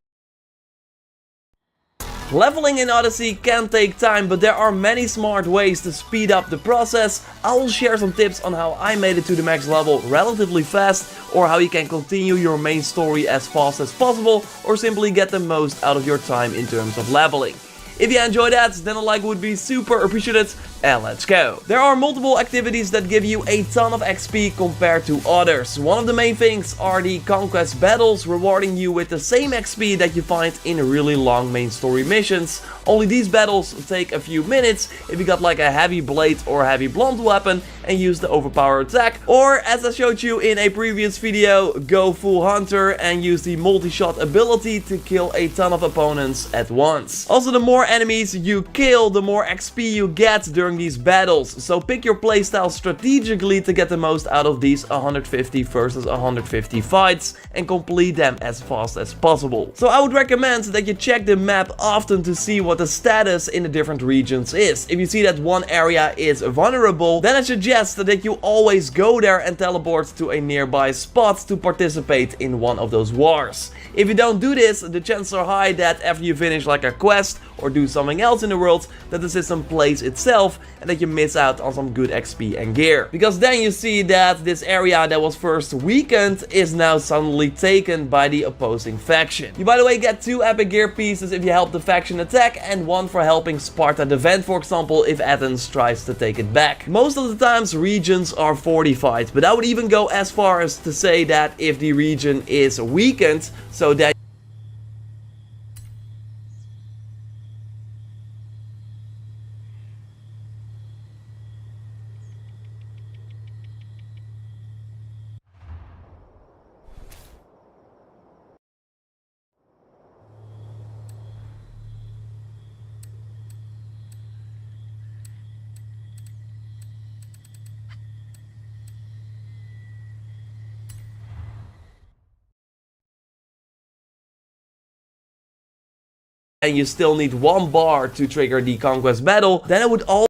Leveling in Odyssey can take time, but there are many smart ways to speed up the process. I will share some tips on how I made it to the max level relatively fast, or how you can continue your main story as fast as possible, or simply get the most out of your time in terms of leveling. If you enjoyed that, then a like would be super appreciated, and let's go. There are multiple activities that give you a ton of XP compared to others. One of the main things are the conquest battles, rewarding you with the same XP that you find in really long main story missions. Only these battles take a few minutes if you got like a heavy blade or heavy blunt weapon and use the overpowered attack, or as I showed you in a previous video, go full hunter and use the multi-shot ability to kill a ton of opponents at once. Also, the more enemies you kill, the more XP you get during these battles, so pick your playstyle strategically to get the most out of these 150 versus 150 fights and complete them as fast as possible. So I would recommend that you check the map often to see what the status in the different regions is. If you see that one area is vulnerable, then I suggest that you always go there and teleport to a nearby spot to participate in one of those wars. If you don't do this, the chances are high that after you finish like a quest or do something else in the world, that the system plays itself and that you miss out on some good XP and gear. Because then you see that this area that was first weakened is now suddenly taken by the opposing faction. You, by the way, get 2 epic gear pieces if you help the faction attack, and 1 for helping Sparta defend, for example, if Athens tries to take it back. Most of the times regions are fortified, but I would even go as far as to say that if the region is weakened, so that and you still need 1 bar to trigger the conquest battle, then I would all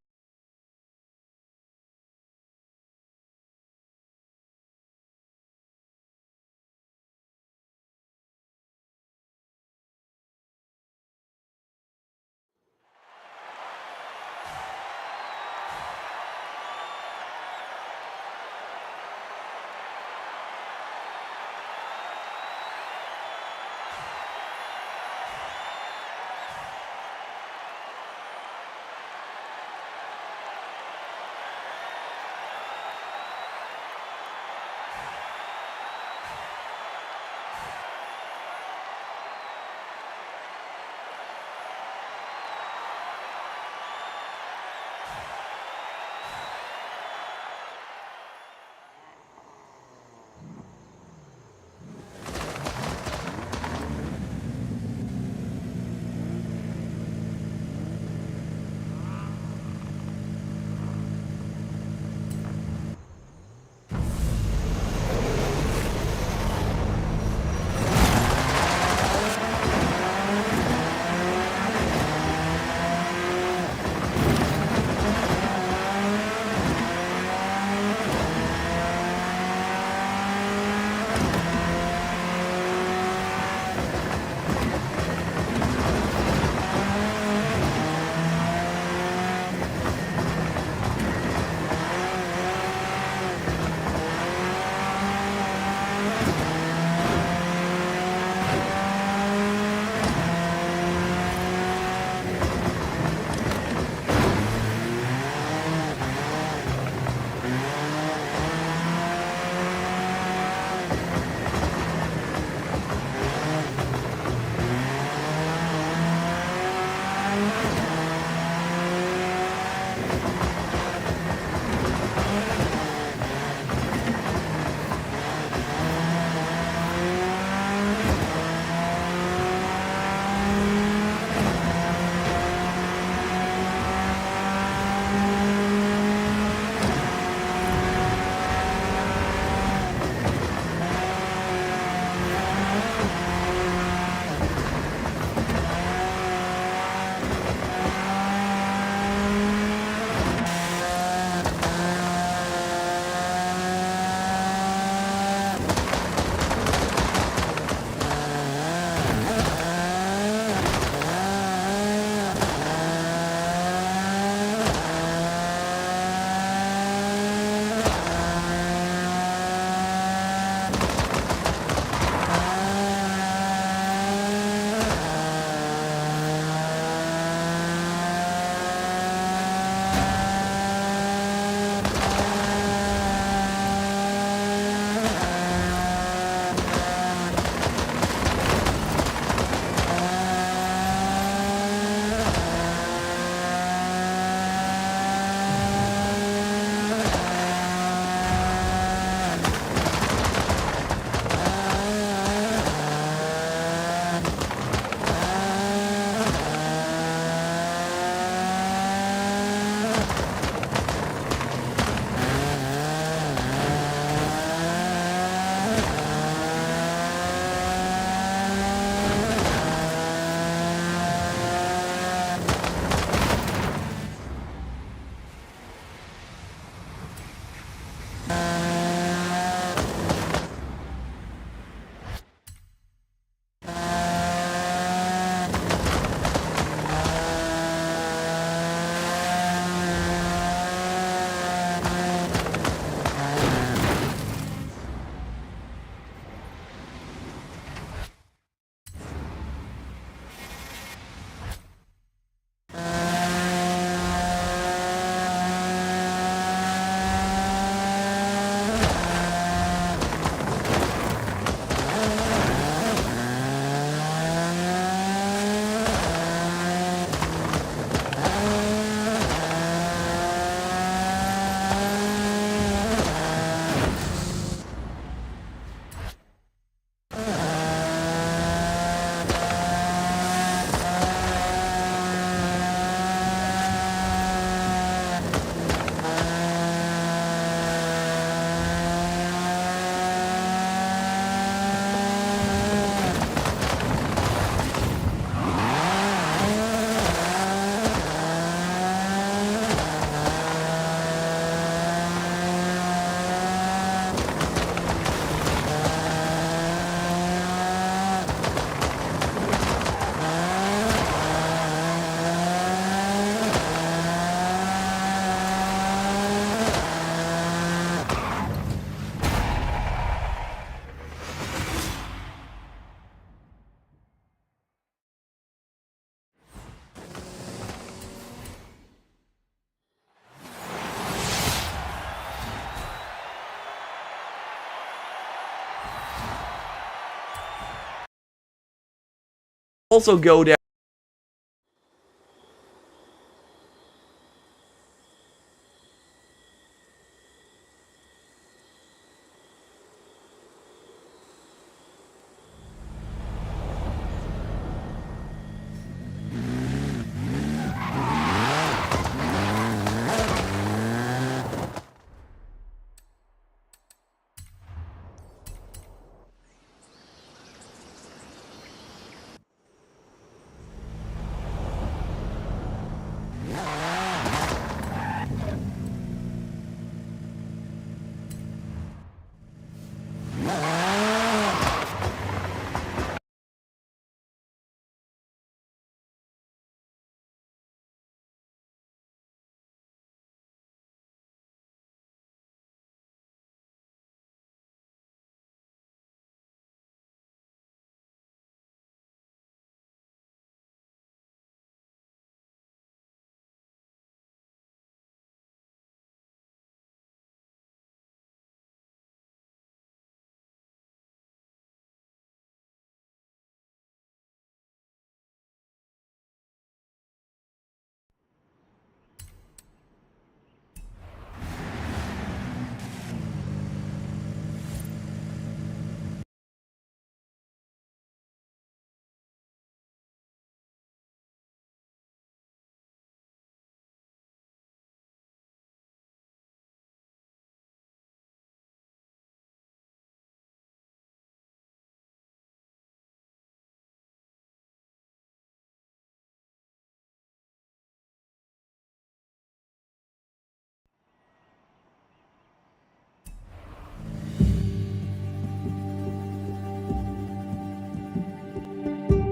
also go there.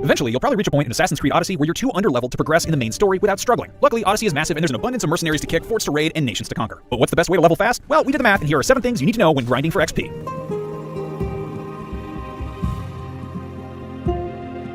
Eventually, you'll probably reach a point in Assassin's Creed Odyssey where you're too underleveled to progress in the main story without struggling. Luckily, Odyssey is massive and there's an abundance of mercenaries to kick, forts to raid, and nations to conquer. But what's the best way to level fast? Well, we did the math, and here are 7 things you need to know when grinding for XP.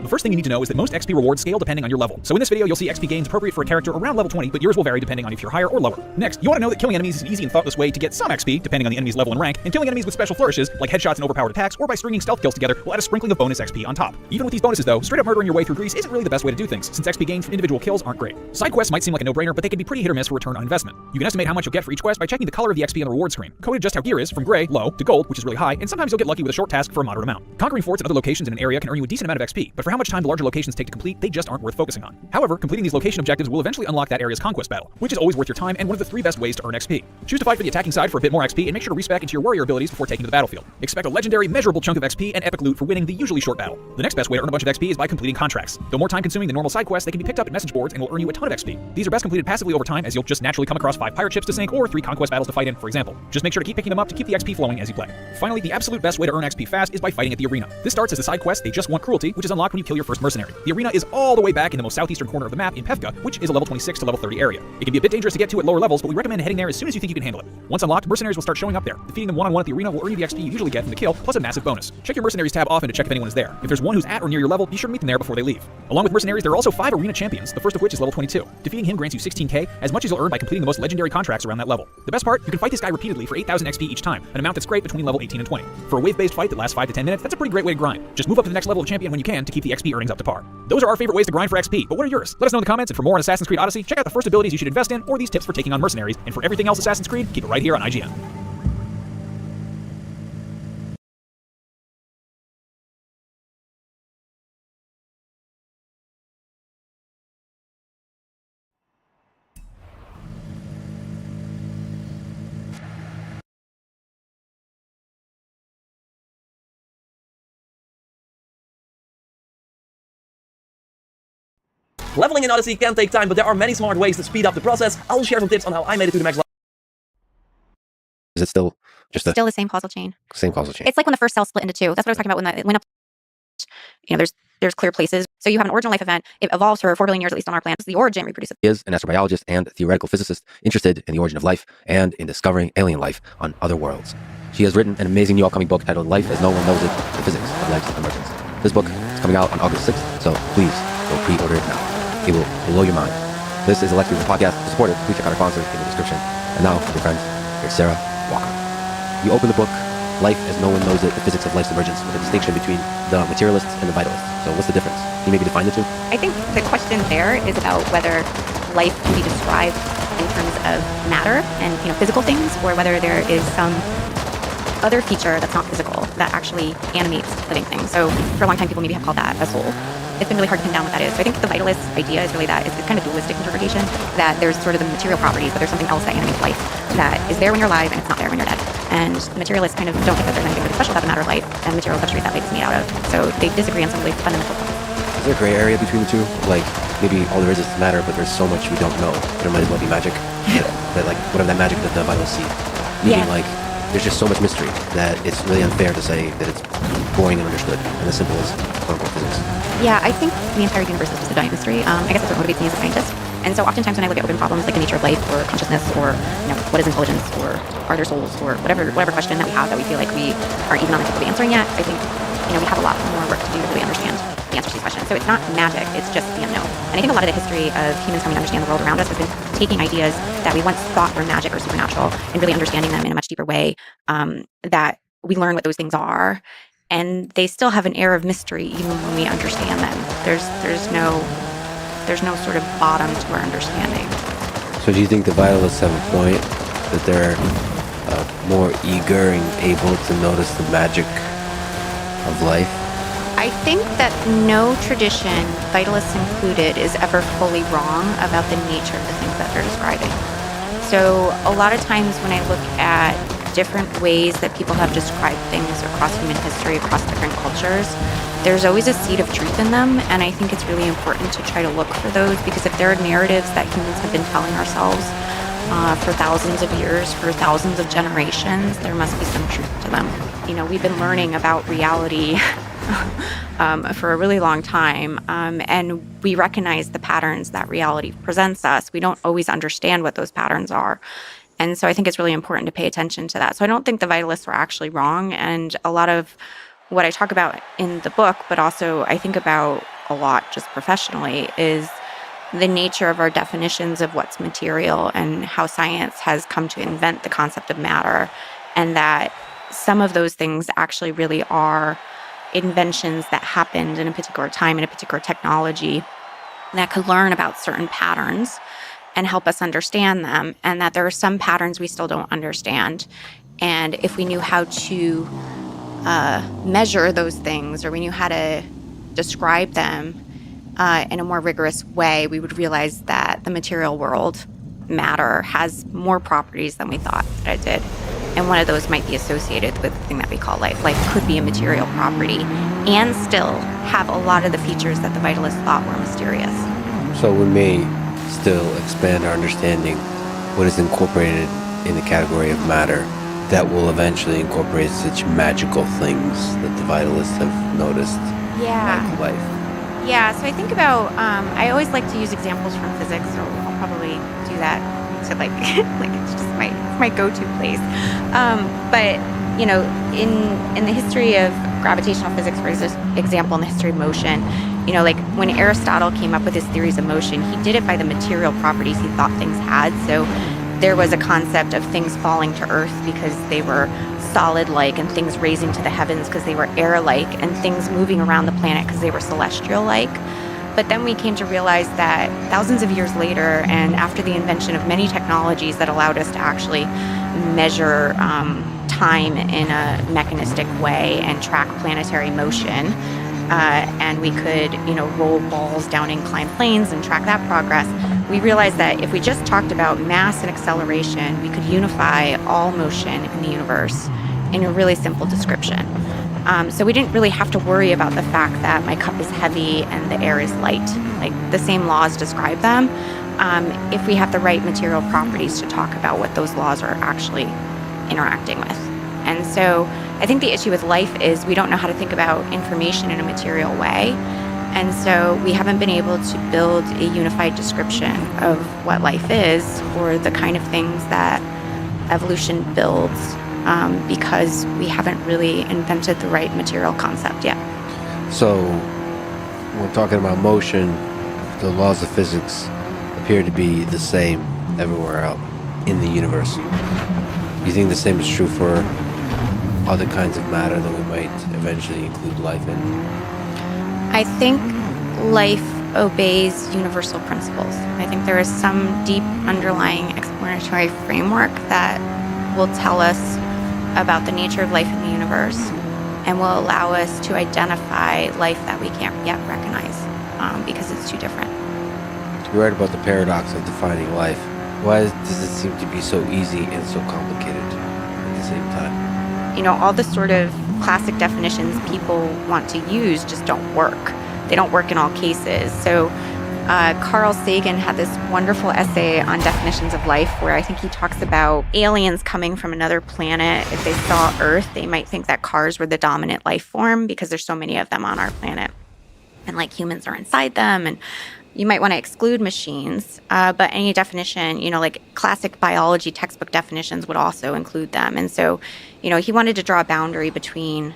The first thing you need to know is that most XP rewards scale depending on your level. So in this video, you'll see XP gains appropriate for a character around level 20, but yours will vary depending on if you're higher or lower. Next, you want to know that killing enemies is an easy and thoughtless way to get some XP, depending on the enemy's level and rank, and killing enemies with special flourishes, like headshots and overpowered attacks, or by stringing stealth kills together, will add a sprinkling of bonus XP on top. Even with these bonuses though, straight up murdering your way through Greece isn't really the best way to do things, since XP gains from individual kills aren't great. Side quests might seem like a no-brainer, but they can be pretty hit or miss for return on investment. You can estimate how much you'll get for each quest by checking the color of the XP on the reward screen. Coded just how gear is, from gray, low, to gold, which is really high, and sometimes you'll get lucky with a short task for a moderate amount. Conquering forts and other locations in an area can earn you a decent amount of XP, but for how much time the larger locations take to complete, they just aren't worth focusing on. However, completing these location objectives will eventually unlock that area's conquest battle, which is always worth your time and one of the 3 best ways to earn XP. Choose to fight for the attacking side for a bit more XP and make sure to respec into your warrior abilities before taking to the battlefield. Expect a legendary, measurable chunk of XP and epic loot for winning the usually short battle. The next best way to earn a bunch of XP is by completing contracts. Though more time consuming than normal side quests, they can be picked up at message boards and will earn you a ton of XP. These are best completed passively over time, as you'll just naturally come across 5 pirate ships to sink or 3 conquest battles to fight in, for example. Just make sure to keep picking them up to keep the XP flowing as you play. Finally, the absolute best way to earn XP fast is by fighting at the arena. This starts as the side quest They Just Want Cruelty, which is unlocked when you kill your first mercenary. The arena is all the way back in the most southeastern corner of the map in Pevka, which is a level 26 to level 30 area. It can be a bit dangerous to get to at lower levels, but we recommend heading there as soon as you think you can handle it. Once unlocked, mercenaries will start showing up there. Defeating them one-on-one at the arena will earn you the XP you usually get from the kill, plus a massive bonus. Check your mercenaries tab often to check if anyone is there. If there's one who's at or near your level, be sure to meet them there before they leave. Along with mercenaries, there are also 5 arena champions, the first of which is level 22. Defeating him grants you 16k, as much as you'll earn by completing the most legendary contracts around that level. The best part, you can fight this guy repeatedly for 8,000 XP each time, an amount that's great between level 18 and 20. For a wave-based fight that lasts 5 to 10 minutes, that's a pretty great way to grind. Just move up to the next level of champion when you can to keep the XP earnings up to par. Those are our favorite ways to grind for XP, but what are yours? Let us know in the comments, and for more on Assassin's Creed Odyssey, check out the first abilities you should invest in, or these tips for taking on mercenaries, and for everything else Assassin's Creed, keep it right here on IGN. Leveling in Odyssey can take time, but there are many smart ways to speed up the process. I'll share some tips on how I made it to the max level. Is it still just the Still the same causal chain. same causal chain? It's like when the first cell split into 2. That's what I was talking about when it went up. There's clear places. So you have an original life event. It evolves for 4 billion years, at least on our planet. The origin reproduces. He is an astrobiologist and theoretical physicist interested in the origin of life and in discovering alien life on other worlds. She has written an amazing new upcoming book titled Life as No One Knows It, The Physics of Life's Emergence. This book is coming out on August 6th, so please go pre-order it now. It will blow your mind. This is a Lecture Podcast. To support it, please check out our sponsor in the description. And now, dear friends, here's Sarah Walker. You open the book, life as no one knows it, the physics of life's emergence, with a distinction between the materialists and the vitalists. So what's the difference? Can you maybe define the two? I think the question there is about whether life can be described in terms of matter and physical things, or whether there is some other feature that's not physical that actually animates living things. So for a long time, people maybe have called that a soul. It's been really hard to pin down what that is. So I think the vitalist idea is really that it's kind of dualistic interpretation, that there's sort of the material properties, but there's something else that animates life that is there when you're alive and it's not there when you're dead. And the materialists kind of don't think that there's anything really special about the matter of life and material substrate that life is made out of. So they disagree on some really fundamental points. Is there a gray area between the two? Like, maybe all there is matter, but there's so much we don't know. There might as well be magic. But like, whatever that magic that the vitalists see. Meaning, like, there's just so much mystery that it's really unfair to say that it's boring and understood and as simple as quote-unquote physics. Yeah, I think the entire universe is just a giant mystery. I guess that's what motivates me as a scientist. And so oftentimes when I look at open problems like the nature of life or consciousness or what is intelligence or are there souls or whatever question that we have that we feel like we aren't even on the tip of answering yet, I think we have a lot more work to do to really understand the answers to these questions. So it's not magic, it's just the unknown. And I think a lot of the history of humans coming to understand the world around us has been taking ideas that we once thought were magic or supernatural and really understanding them in a much deeper way, that we learn what those things are. And they still have an air of mystery even when we understand them. There's no sort of bottom to our understanding. So do you think the vitalists have a point that they're more eager and able to notice the magic of life? I think that no tradition, vitalists included, is ever fully wrong about the nature of the things that they're describing. So a lot of times when I look at different ways that people have described things across human history, across different cultures, there's always a seed of truth in them, and I think it's really important to try to look for those, because if there are narratives that humans have been telling ourselves for thousands of years, for thousands of generations, there must be some truth to them. We've been learning about reality for a really long time, and we recognize the patterns that reality presents us. We don't always understand what those patterns are. And so I think it's really important to pay attention to that. So I don't think the vitalists were actually wrong. And a lot of what I talk about in the book, but also I think about a lot just professionally, is the nature of our definitions of what's material and how science has come to invent the concept of matter. And that some of those things actually really are inventions that happened in a particular time, in a particular technology, that could learn about certain patterns and help us understand them, and that there are some patterns we still don't understand. And if we knew how to measure those things, or we knew how to describe them in a more rigorous way, we would realize that the material world, matter, has more properties than we thought that it did. And one of those might be associated with the thing that we call life. Life could be a material property and still have a lot of the features that the vitalists thought were mysterious. So we may still expand our understanding what is incorporated in the category of matter that will eventually incorporate such magical things that the vitalists have noticed, like life. Yeah, so I think about, I always like to use examples from physics, so I'll probably do that to like it's just my go-to place. But in the history of gravitational physics, for example, in the history of motion, like when Aristotle came up with his theories of motion, he did it by the material properties he thought things had. So there was a concept of things falling to Earth because they were solid-like, and things raising to the heavens because they were air-like, and things moving around the planet because they were celestial-like. But then we came to realize that thousands of years later, and after the invention of many technologies that allowed us to actually measure time in a mechanistic way and track planetary motion, and we could, roll balls down inclined planes and track that progress, we realized that if we just talked about mass and acceleration, we could unify all motion in the universe in a really simple description. So we didn't really have to worry about the fact that my cup is heavy and the air is light. Like, the same laws describe them, if we have the right material properties to talk about what those laws are actually interacting with. And so I think the issue with life is we don't know how to think about information in a material way. And so we haven't been able to build a unified description of what life is, or the kind of things that evolution builds, because we haven't really invented the right material concept yet. So when we're talking about motion, the laws of physics appear to be the same everywhere out in the universe. You think the same is true for other kinds of matter that we might eventually include life in? I think life obeys universal principles. I think there is some deep underlying explanatory framework that will tell us about the nature of life in the universe and will allow us to identify life that we can't yet recognize because it's too different. You're right about the paradox of defining life. Why does it seem to be so easy and so complicated at the same time? You know, all the sort of classic definitions people want to use just don't work. They don't work in all cases. So Carl Sagan had this wonderful essay on definitions of life where I think he talks about aliens coming from another planet. If they saw Earth, they might think that cars were the dominant life form because there's so many of them on our planet. And like humans are inside them, and you might want to exclude machines, but any definition, you know, like classic biology textbook definitions would also include them. And so, you know, he wanted to draw a boundary between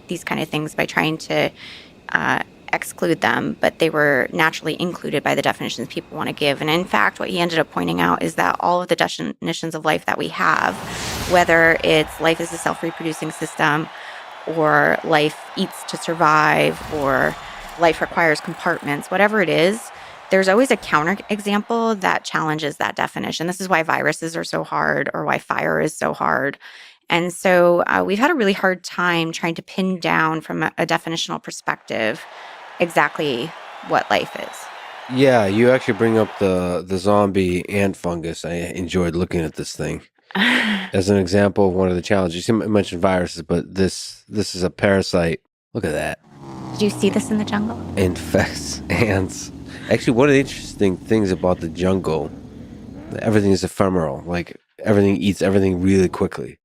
these kind of things by trying to exclude them, but they were naturally included by the definitions people want to give. And in fact, what he ended up pointing out is that all of the definitions of life that we have, whether it's life is a self-reproducing system, or life eats to survive, or life requires compartments, whatever it is, there's always a counterexample that challenges that definition. This is why viruses are so hard, or why fire is so hard. And so we've had a really hard time trying to pin down from a definitional perspective exactly what life is. Yeah, you actually bring up the zombie ant fungus. I enjoyed looking at this thing as an example of one of the challenges. You mentioned viruses, but this is a parasite. Look at that. Did you see this in the jungle? Infects ants. Actually, one of the interesting things about the jungle, everything is ephemeral. Like everything eats everything really quickly.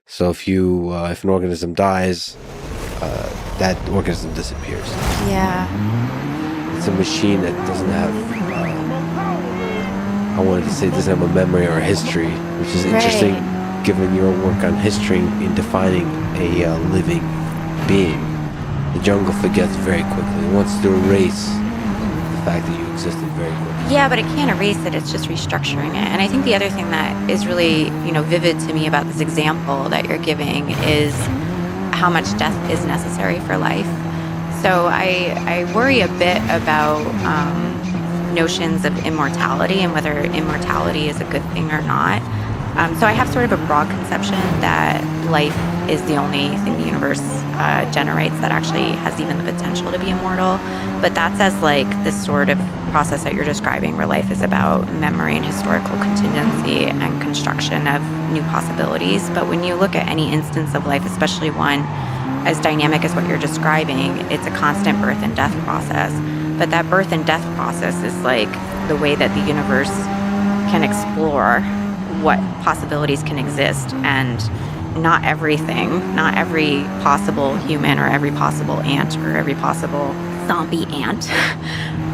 So if an organism dies, that organism disappears. Yeah. It's a machine that doesn't have, I wanted to say, doesn't have a memory or a history, which is interesting given your work on history in defining a living being. The jungle forgets very quickly. It wants to erase the fact that you existed very quickly. Yeah, but it can't erase it. It's just restructuring it. And I think the other thing that is really, you know, vivid to me about this example that you're giving is how much death is necessary for life. So I worry a bit about notions of immortality and whether immortality is a good thing or not. So I have sort of a broad conception that life is the only thing the universe generates that actually has even the potential to be immortal. But that's as like this sort of process that you're describing where life is about memory and historical contingency and construction of new possibilities. But when you look at any instance of life, especially one as dynamic as what you're describing, it's a constant birth and death process. But that birth and death process is like the way that the universe can explore what possibilities can exist, and not everything, not every possible human or every possible ant or every possible zombie ant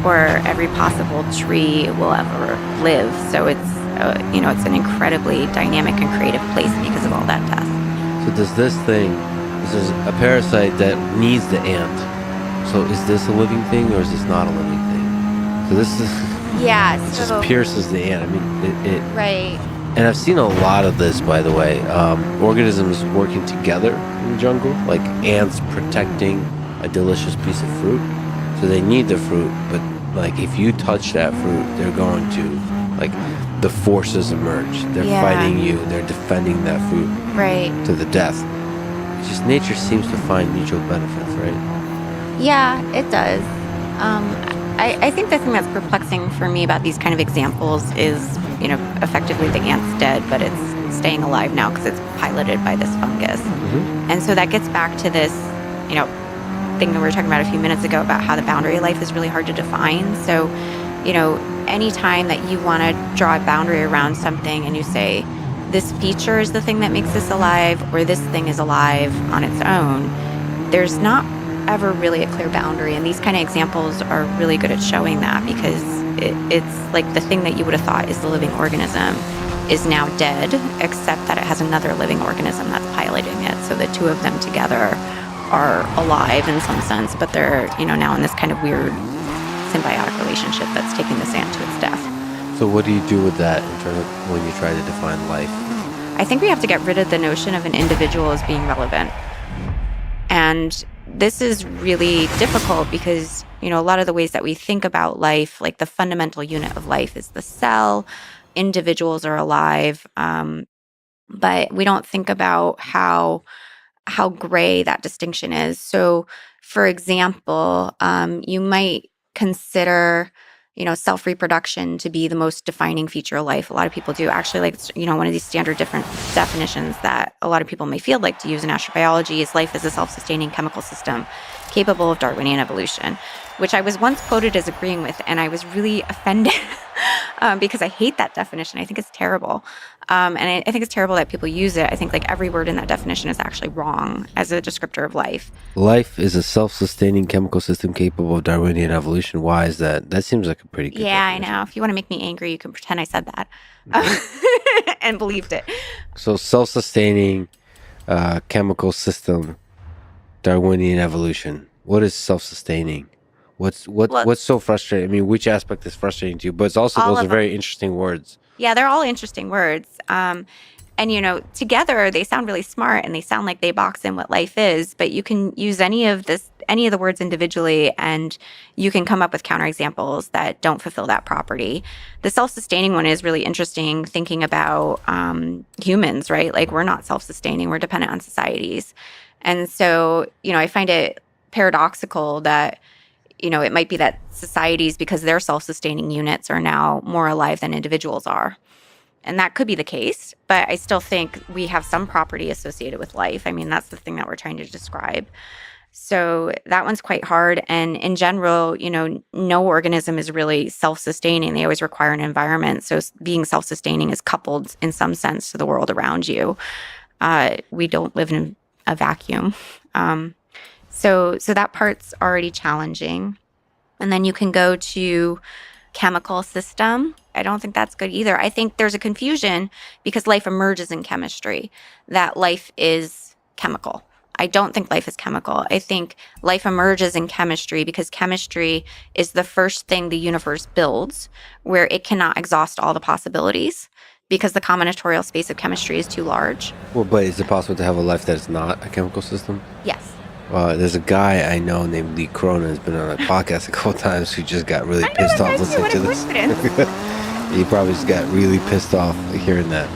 or every possible tree will ever live. So it's it's an incredibly dynamic and creative place because of all that death. So this is a parasite that needs the ant. So is this a living thing or is this not a living thing? So this is it just pierces the ant. I mean, it right. And I've seen a lot of this, by the way. Organisms working together in the jungle, like ants protecting a delicious piece of fruit. So they need the fruit, but like if you touch that fruit, they're going to, like, the forces emerge. They're fighting you. They're defending that fruit to the death. It's just nature seems to find mutual benefits, right? Yeah, it does. I think the thing that's perplexing for me about these kind of examples is, effectively the ant's dead, but it's staying alive now because it's piloted by this fungus. Mm-hmm. And so that gets back to this, thing that we were talking about a few minutes ago about how the boundary of life is really hard to define. So, anytime that you want to draw a boundary around something and you say, this feature is the thing that makes this alive, or this thing is alive on its own, there's not ever really a clear boundary. And these kind of examples are really good at showing that, because it's like the thing that you would have thought is the living organism is now dead, except that it has another living organism that's piloting it. So the two of them together are alive in some sense, but they're, now in this kind of weird symbiotic relationship that's taking this ant to its death. So what do you do with that in terms of when you try to define life? I think we have to get rid of the notion of an individual as being relevant. And this is really difficult because, a lot of the ways that we think about life, like the fundamental unit of life is the cell, individuals are alive, but we don't think about how gray that distinction is. So, for example, you might consider, self-reproduction to be the most defining feature of life. A lot of people do. Actually, like, one of these standard different definitions that a lot of people may feel like to use in astrobiology is life is a self-sustaining chemical system capable of Darwinian evolution, which I was once quoted as agreeing with, and I was really offended because I hate that definition. I think it's terrible. And I think it's terrible that people use it. I think like every word in that definition is actually wrong as a descriptor of life. Life is a self-sustaining chemical system capable of Darwinian evolution. Why is that? That seems like a pretty good definition. I know. If you want to make me angry, you can pretend I said that and believed it. So self-sustaining chemical system, Darwinian evolution. What is self-sustaining? What's so frustrating? I mean, which aspect is frustrating to you? But it's also those are very interesting words. Yeah, they're all interesting words. And, together they sound really smart and they sound like they box in what life is, but you can use any of the words individually and you can come up with counterexamples that don't fulfill that property. The self-sustaining one is really interesting, thinking about humans, right? Like we're not self-sustaining, we're dependent on societies. And so, I find it paradoxical that, it might be that societies, because they're self-sustaining units, are now more alive than individuals are. And that could be the case, but I still think we have some property associated with life. I mean, that's the thing that we're trying to describe. So that one's quite hard. And in general, no organism is really self-sustaining. They always require an environment. So being self-sustaining is coupled in some sense to the world around you. We don't live in a vacuum. So that part's already challenging. And then you can go to chemical system. I don't think that's good either. I think there's a confusion because life emerges in chemistry, that life is chemical. I don't think life is chemical. I think life emerges in chemistry because chemistry is the first thing the universe builds where it cannot exhaust all the possibilities because the combinatorial space of chemistry is too large. Well, but is it possible to have a life that is not a chemical system? Yes. There's a guy I know named Lee Cronin who's been on a podcast a couple times who just got really pissed off listening to this. He probably just got really pissed off hearing that.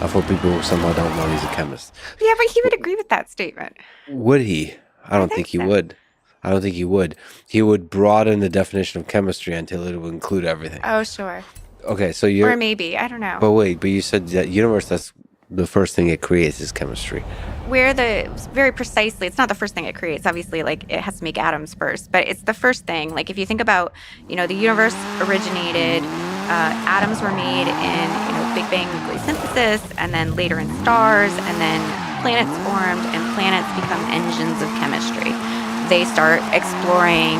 For people who somehow don't know he's a chemist. Yeah, but he would agree with that statement. Would he? I don't think he would. I don't think he would. He would broaden the definition of chemistry until it would include everything. Oh, sure. Okay, so you're... Or maybe, I don't know. But wait, you said that universe, that's the first thing it creates is chemistry. Very precisely, it's not the first thing it creates. Obviously, like, it has to make atoms first, but it's the first thing. Like, if you think about, the universe originated, atoms were made in, Big Bang nucleosynthesis, and then later in stars, and then planets formed, and planets become engines of chemistry. They start exploring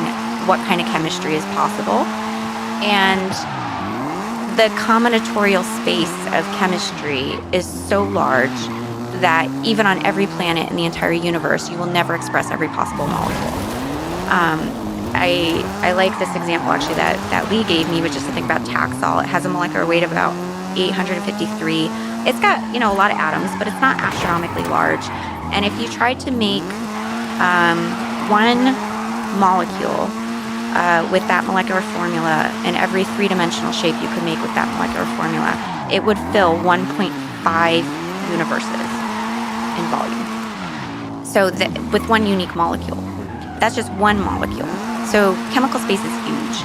what kind of chemistry is possible, and the combinatorial space of chemistry is so large that even on every planet in the entire universe, you will never express every possible molecule. I like this example actually that Lee gave me, which is to think about Taxol. It has a molecular weight of about 853. It's got, a lot of atoms, but it's not astronomically large. And if you tried to make one molecule with that molecular formula in every three-dimensional shape you could make with that molecular formula, it would fill 1.5 universes in volume. So with one unique molecule. That's just one molecule. So chemical space is huge.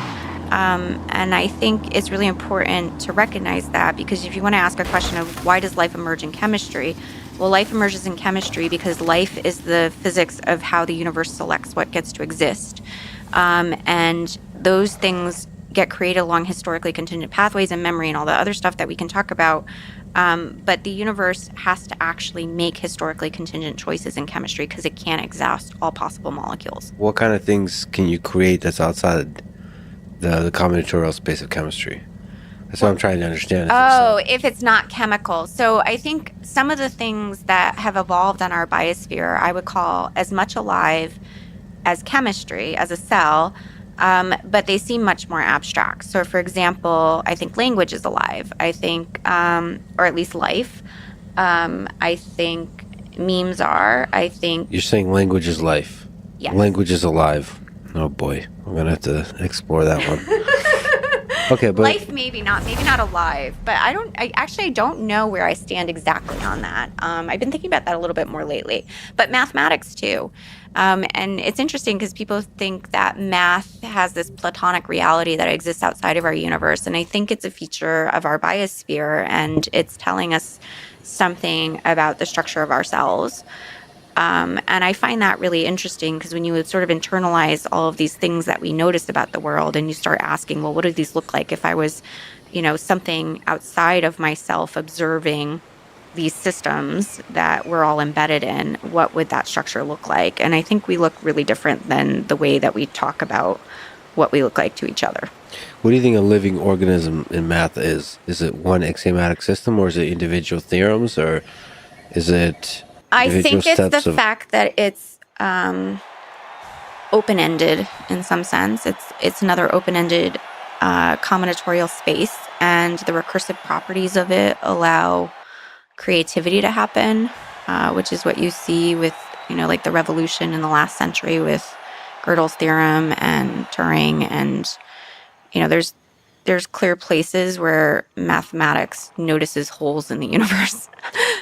And I think it's really important to recognize that, because if you want to ask a question of why does life emerge in chemistry, well, life emerges in chemistry because life is the physics of how the universe selects what gets to exist. And those things get created along historically contingent pathways and memory and all the other stuff that we can talk about. But the universe has to actually make historically contingent choices in chemistry because it can't exhaust all possible molecules. What kind of things can you create that's outside the combinatorial space of chemistry? That's what I'm trying to understand. If it's not chemical. So I think some of the things that have evolved on our biosphere, I would call as much alive as chemistry, as a cell, but they seem much more abstract. So for example, I think language is alive. I think, or at least life. I think memes are. I think You're saying language is life. yes. Language is alive. Oh boy, I'm gonna have to explore that one. Okay, but Life maybe not alive, but I actually don't know where I stand exactly on that. I've been thinking about that a little bit more lately, but mathematics too. And it's interesting because people think that math has this platonic reality that exists outside of our universe, and I think it's a feature of our biosphere, and it's telling us something about the structure of ourselves. And I find that really interesting because when you would sort of internalize all of these things that we notice about the world and you start asking, well, what do these look like if I was, something outside of myself observing these systems that we're all embedded in, what would that structure look like? And I think we look really different than the way that we talk about what we look like to each other. what do you think a living organism in math is? Is it one axiomatic system, or is it individual theorems, or is it I think it's steps the fact that it's open-ended in some sense. It's another open-ended combinatorial space, and the recursive properties of it allow creativity to happen, which is what you see with, like the revolution in the last century with Gödel's theorem and Turing, and there's clear places where mathematics notices holes in the universe.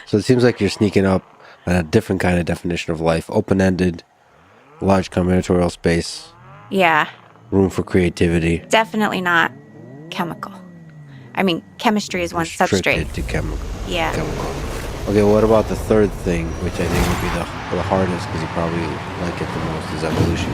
So it seems like you're sneaking up on a different kind of definition of life: open-ended, large combinatorial space, Yeah, room for creativity. definitely not chemical. I mean, chemistry is one substrate. Restricted to chemical. Yeah. Okay, what about the third thing, which I think would be the hardest, because you probably like it the most, is evolution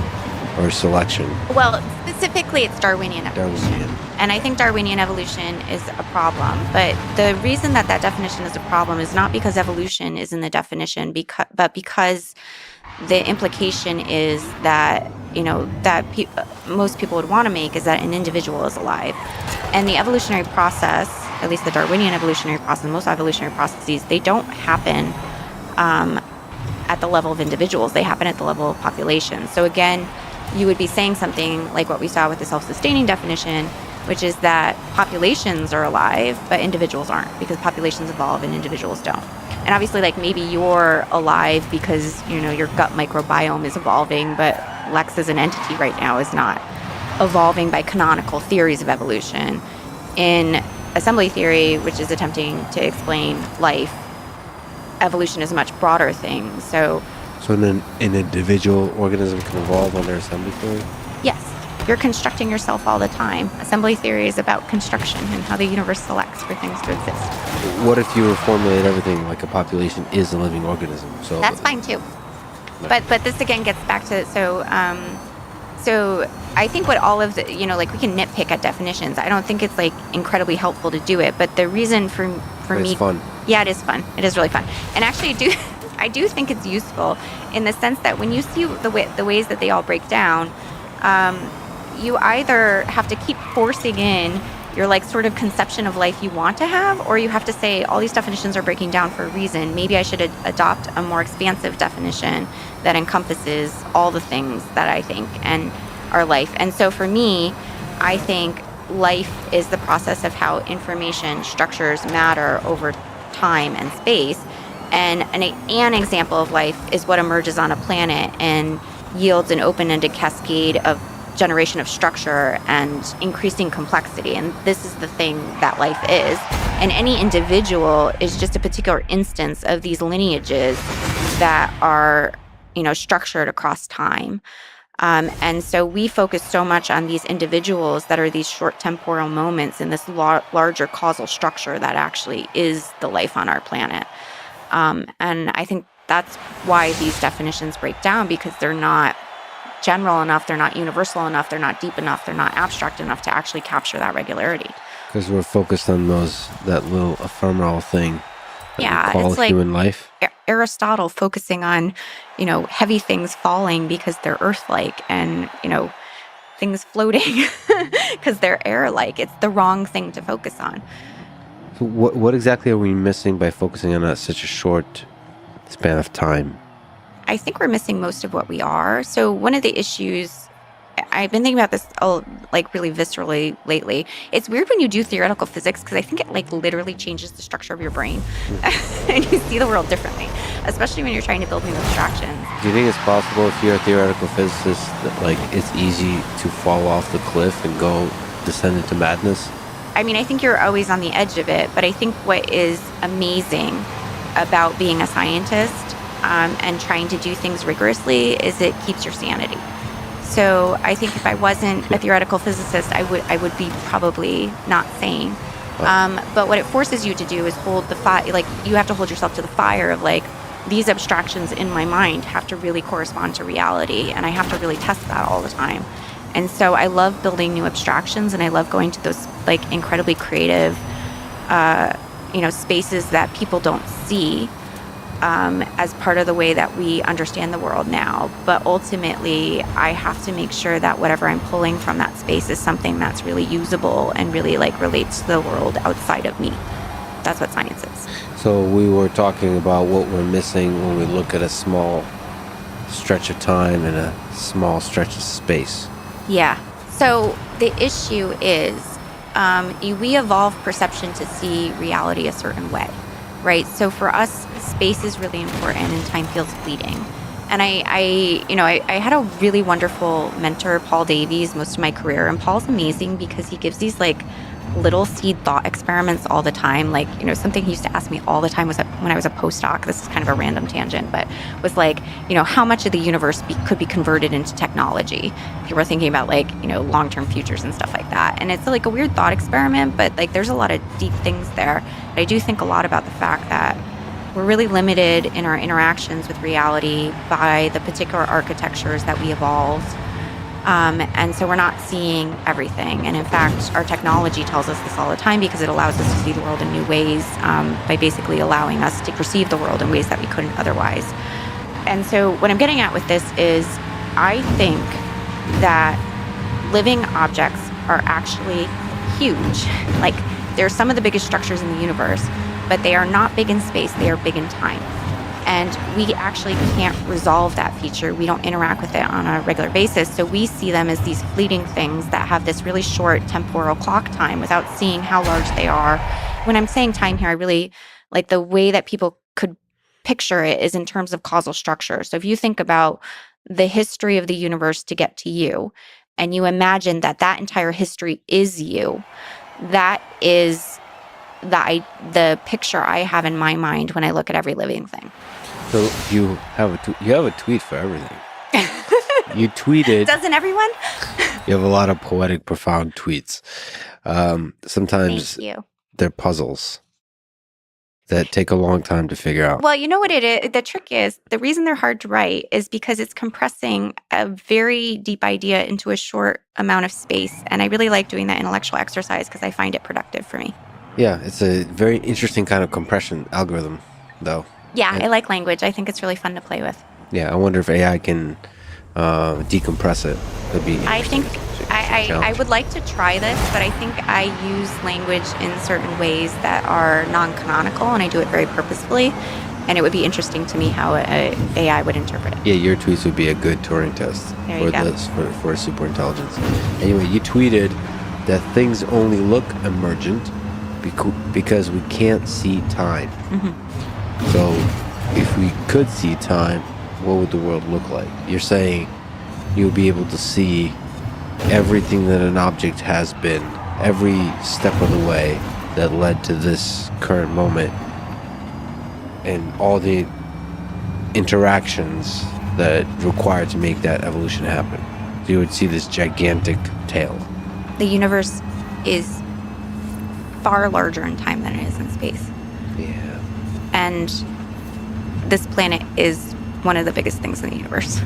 or selection? Well, specifically, it's Darwinian evolution. Darwinian. And I think Darwinian evolution is a problem. But the reason that definition is a problem is not because evolution is in the definition, but because the implication is that, most people would want to make is that an individual is alive. And the evolutionary process, at least the Darwinian evolutionary process, most evolutionary processes, they don't happen at the level of individuals. They happen at the level of populations. So again, you would be saying something like what we saw with the self-sustaining definition, which is that populations are alive, but individuals aren't, because populations evolve and individuals don't. And obviously, like, maybe you're alive because, your gut microbiome is evolving, but Lex as an entity right now is not evolving by canonical theories of evolution. In assembly theory, which is attempting to explain life, evolution is a much broader thing. So an individual organism can evolve under assembly theory? yes, you're constructing yourself all the time. Assembly theory is about construction and how the universe selects for things to exist. What if you reformulate everything like a population is a living organism? So That's fine too. But this again gets back to so I think what all of the we can nitpick at definitions. I don't think it's like incredibly helpful to do it. But the reason for me, it's fun. Yeah, it is fun. It is really fun. And actually, I do think it's useful in the sense that when you see the ways that they all break down, you either have to keep forcing in your sort of conception of life you want to have, or you have to say all these definitions are breaking down for a reason. Maybe I should adopt a more expansive definition that encompasses all the things that I think and are life. And so for me, I think life is the process of how information structures matter over time and space. And an example of life is what emerges on a planet and yields an open-ended cascade of generation of structure and increasing complexity. And this is the thing that life is. And any individual is just a particular instance of these lineages that are, structured across time. And so we focus so much on these individuals that are these short temporal moments in this larger causal structure that actually is the life on our planet. And I think that's why these definitions break down, because they're not general enough, they're not universal enough, they're not deep enough, they're not abstract enough to actually capture that regularity. Because we're focused on that little ephemeral thing that we call it's like human life. Aristotle focusing on, heavy things falling because they're Earth-like, and, things floating because they're air-like. It's the wrong thing to focus on. So what exactly are we missing by focusing on such a short span of time? I think we're missing most of what we are. So one of the issues I've been thinking about this like really viscerally lately. It's weird when you do theoretical physics because I think it like literally changes the structure of your brain and you see the world differently, especially when you're trying to build new abstractions. Do you think it's possible if you're a theoretical physicist that like it's easy to fall off the cliff and go descend into madness? I mean, I think you're always on the edge of it, but I think what is amazing about being a scientist and trying to do things rigorously is it keeps your sanity. So I think if I wasn't a theoretical physicist, I would be probably not sane. But what it forces you to do is hold the fire. Like you have to hold yourself to the fire of like these abstractions in my mind have to really correspond to reality, and I have to really test that all the time. And so I love building new abstractions, and I love going to those like incredibly creative, spaces that people don't see as part of the way that we understand the world now. But ultimately, I have to make sure that whatever I'm pulling from that space is something that's really usable and really like relates to the world outside of me. That's what science is. So we were talking about what we're missing when we look at a small stretch of time and a small stretch of space. Yeah. So the issue is we evolve perception to see reality a certain way, right? So for us, space is really important and time feels fleeting. And I had a really wonderful mentor, Paul Davies, most of my career. And Paul's amazing because he gives these like little seed thought experiments all the time. Like, something he used to ask me all the time was when I was a postdoc, this is kind of a random tangent, but was like, how much of the universe could be converted into technology? If you were thinking about like, long-term futures and stuff like that. And it's like a weird thought experiment, but like there's a lot of deep things there. But I do think a lot about the fact that we're really limited in our interactions with reality by the particular architectures that we evolved. And so we're not seeing everything. And in fact, our technology tells us this all the time because it allows us to see the world in new ways by basically allowing us to perceive the world in ways that we couldn't otherwise. And so what I'm getting at with this is I think that living objects are actually huge. Like they're some of the biggest structures in the universe, but they are not big in space, they are big in time. And we actually can't resolve that feature. We don't interact with it on a regular basis. So we see them as these fleeting things that have this really short temporal clock time without seeing how large they are. When I'm saying time here, I really like the way that people could picture it is in terms of causal structure. So if you think about the history of the universe to get to you, and you imagine that that entire history is you, that is the picture I have in my mind when I look at every living thing. So you have a tweet for everything. You tweeted. Doesn't everyone? You have a lot of poetic, profound tweets. Sometimes Thank you. They're puzzles that take a long time to figure out. Well, you know what it is? The trick is, the reason they're hard to write is because it's compressing a very deep idea into a short amount of space. And I really like doing that intellectual exercise because I find it productive for me. Yeah, it's a very interesting kind of compression algorithm, though. Yeah, I like language. I think it's really fun to play with. Yeah, I wonder if AI can decompress it. It'd be I think I would like to try this, but I think I use language in certain ways that are non-canonical, and I do it very purposefully. And it would be interesting to me how AI would interpret it. Yeah, your tweets would be a good Turing test for superintelligence. Anyway, you tweeted that things only look emergent because we can't see time. Mm-hmm. So if we could see time, what would the world look like? You're saying you would be able to see everything that an object has been, every step of the way that led to this current moment, and all the interactions that required to make that evolution happen. So you would see this gigantic tail. The universe is far larger in time than it is in space. Yeah. And this planet is one of the biggest things in the universe.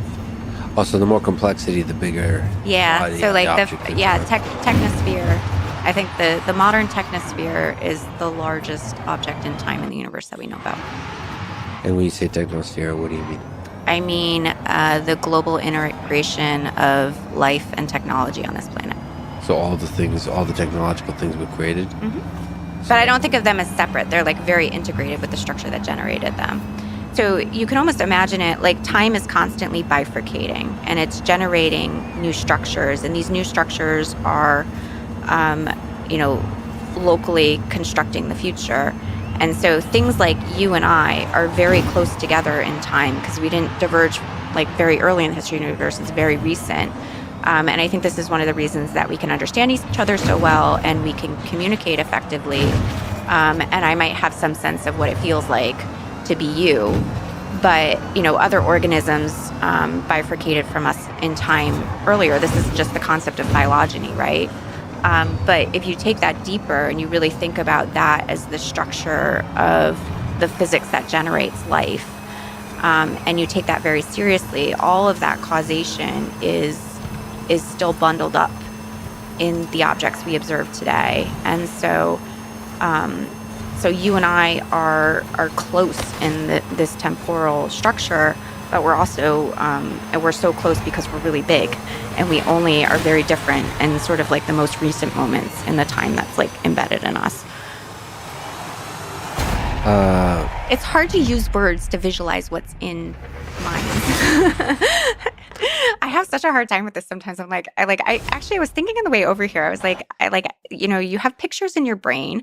Also, the more complexity, the bigger. Yeah. So like technosphere. Technosphere. I think the modern technosphere is the largest object in time in the universe that we know about. And when you say technosphere, what do you mean? I mean the global integration of life and technology on this planet. So all the technological things we created. Mm-hmm. But I don't think of them as separate. They're like very integrated with the structure that generated them. So you can almost imagine it like time is constantly bifurcating, and it's generating new structures, and these new structures are, you know, locally constructing the future. And so things like you and I are very close together in time because we didn't diverge like very early in the history of the universe. It's very recent. And I think this is one of the reasons that we can understand each other so well and we can communicate effectively. And I might have some sense of what it feels like to be you. But, you know, other organisms bifurcated from us in time earlier. This is just the concept of phylogeny, right? But if you take that deeper and you really think about that as the structure of the physics that generates life, and you take that very seriously, all of that causation is still bundled up in the objects we observe today. And so so you and I are close in this temporal structure, but we're also and we're so close because we're really big, and we only are very different in sort of like the most recent moments in the time that's like embedded in us. It's hard to use words to visualize what's in minds. I have such a hard time with this sometimes. I'm like, I actually was thinking on the way over here. I was like, you know, you have pictures in your brain,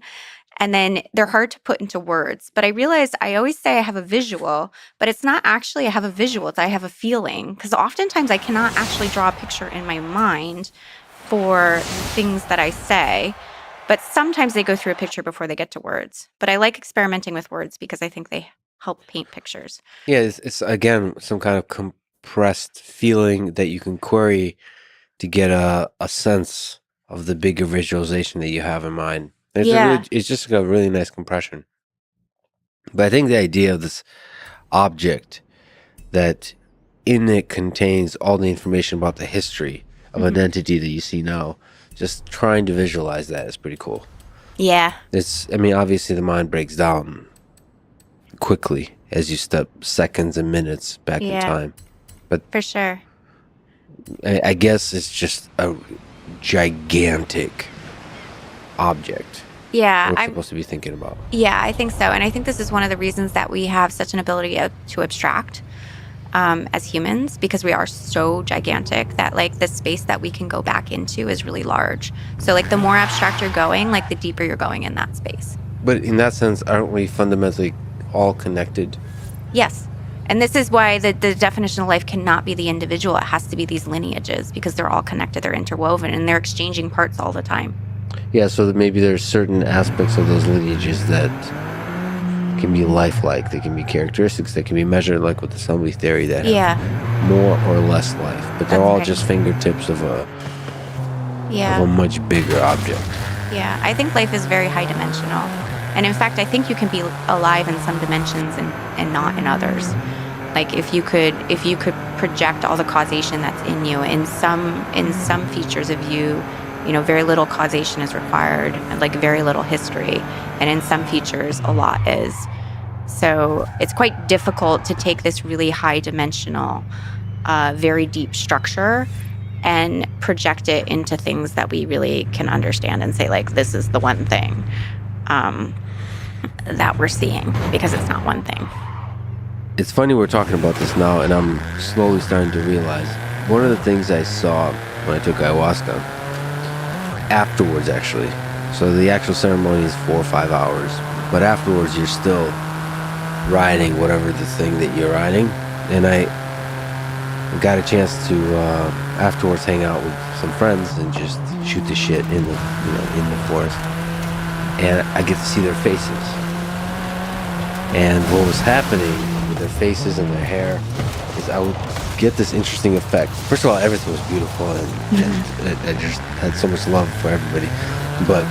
and then they're hard to put into words. But I realized I always say I have a visual, but it's not actually I have a visual, it's I have a feeling. Because oftentimes I cannot actually draw a picture in my mind for things that I say. But sometimes they go through a picture before they get to words. But I like experimenting with words because I think they help paint pictures. Yeah, it's again some kind of compressed feeling that you can query to get a sense of the bigger visualization that you have in mind. It's just a really nice compression. But I think the idea of this object that in it contains all the information about the history of an entity that you see now, just trying to visualize that is pretty cool. Yeah. I mean, obviously the mind breaks down quickly as you step seconds and minutes back in time. But for sure. I guess it's just a gigantic object. Yeah, we're supposed to be thinking about. Yeah, I think so. And I think this is one of the reasons that we have such an ability to abstract as humans, because we are so gigantic that like the space that we can go back into is really large. So like the more abstract you're going, like the deeper you're going in that space. But in that sense, aren't we fundamentally all connected? Yes. And this is why the definition of life cannot be the individual. It has to be these lineages because they're all connected, they're interwoven, and they're exchanging parts all the time. Yeah, so that maybe there's certain aspects of those lineages that can be lifelike. They can be characteristics that can be measured, like with assembly theory, that have more or less life. But they're all just fingertips of a much bigger object. Yeah, I think life is very high dimensional. And in fact, I think you can be alive in some dimensions and not in others. Like if you could project all the causation that's in you, in some features of you, you know, very little causation is required, and like very little history. And in some features, a lot is. So it's quite difficult to take this really high dimensional, very deep structure and project it into things that we really can understand and say, like, this is the one thing that we're seeing, because it's not one thing. It's funny we're talking about this now, and I'm slowly starting to realize one of the things I saw when I took ayahuasca, afterwards actually, so the actual ceremony is 4 or 5 hours, but afterwards you're still riding whatever the thing that you're riding. And I got a chance to afterwards hang out with some friends and just shoot the shit in the forest, and I get to see their faces and what was happening with their faces and their hair is I would get this interesting effect. First of all, everything was beautiful, and I just had so much love for everybody, but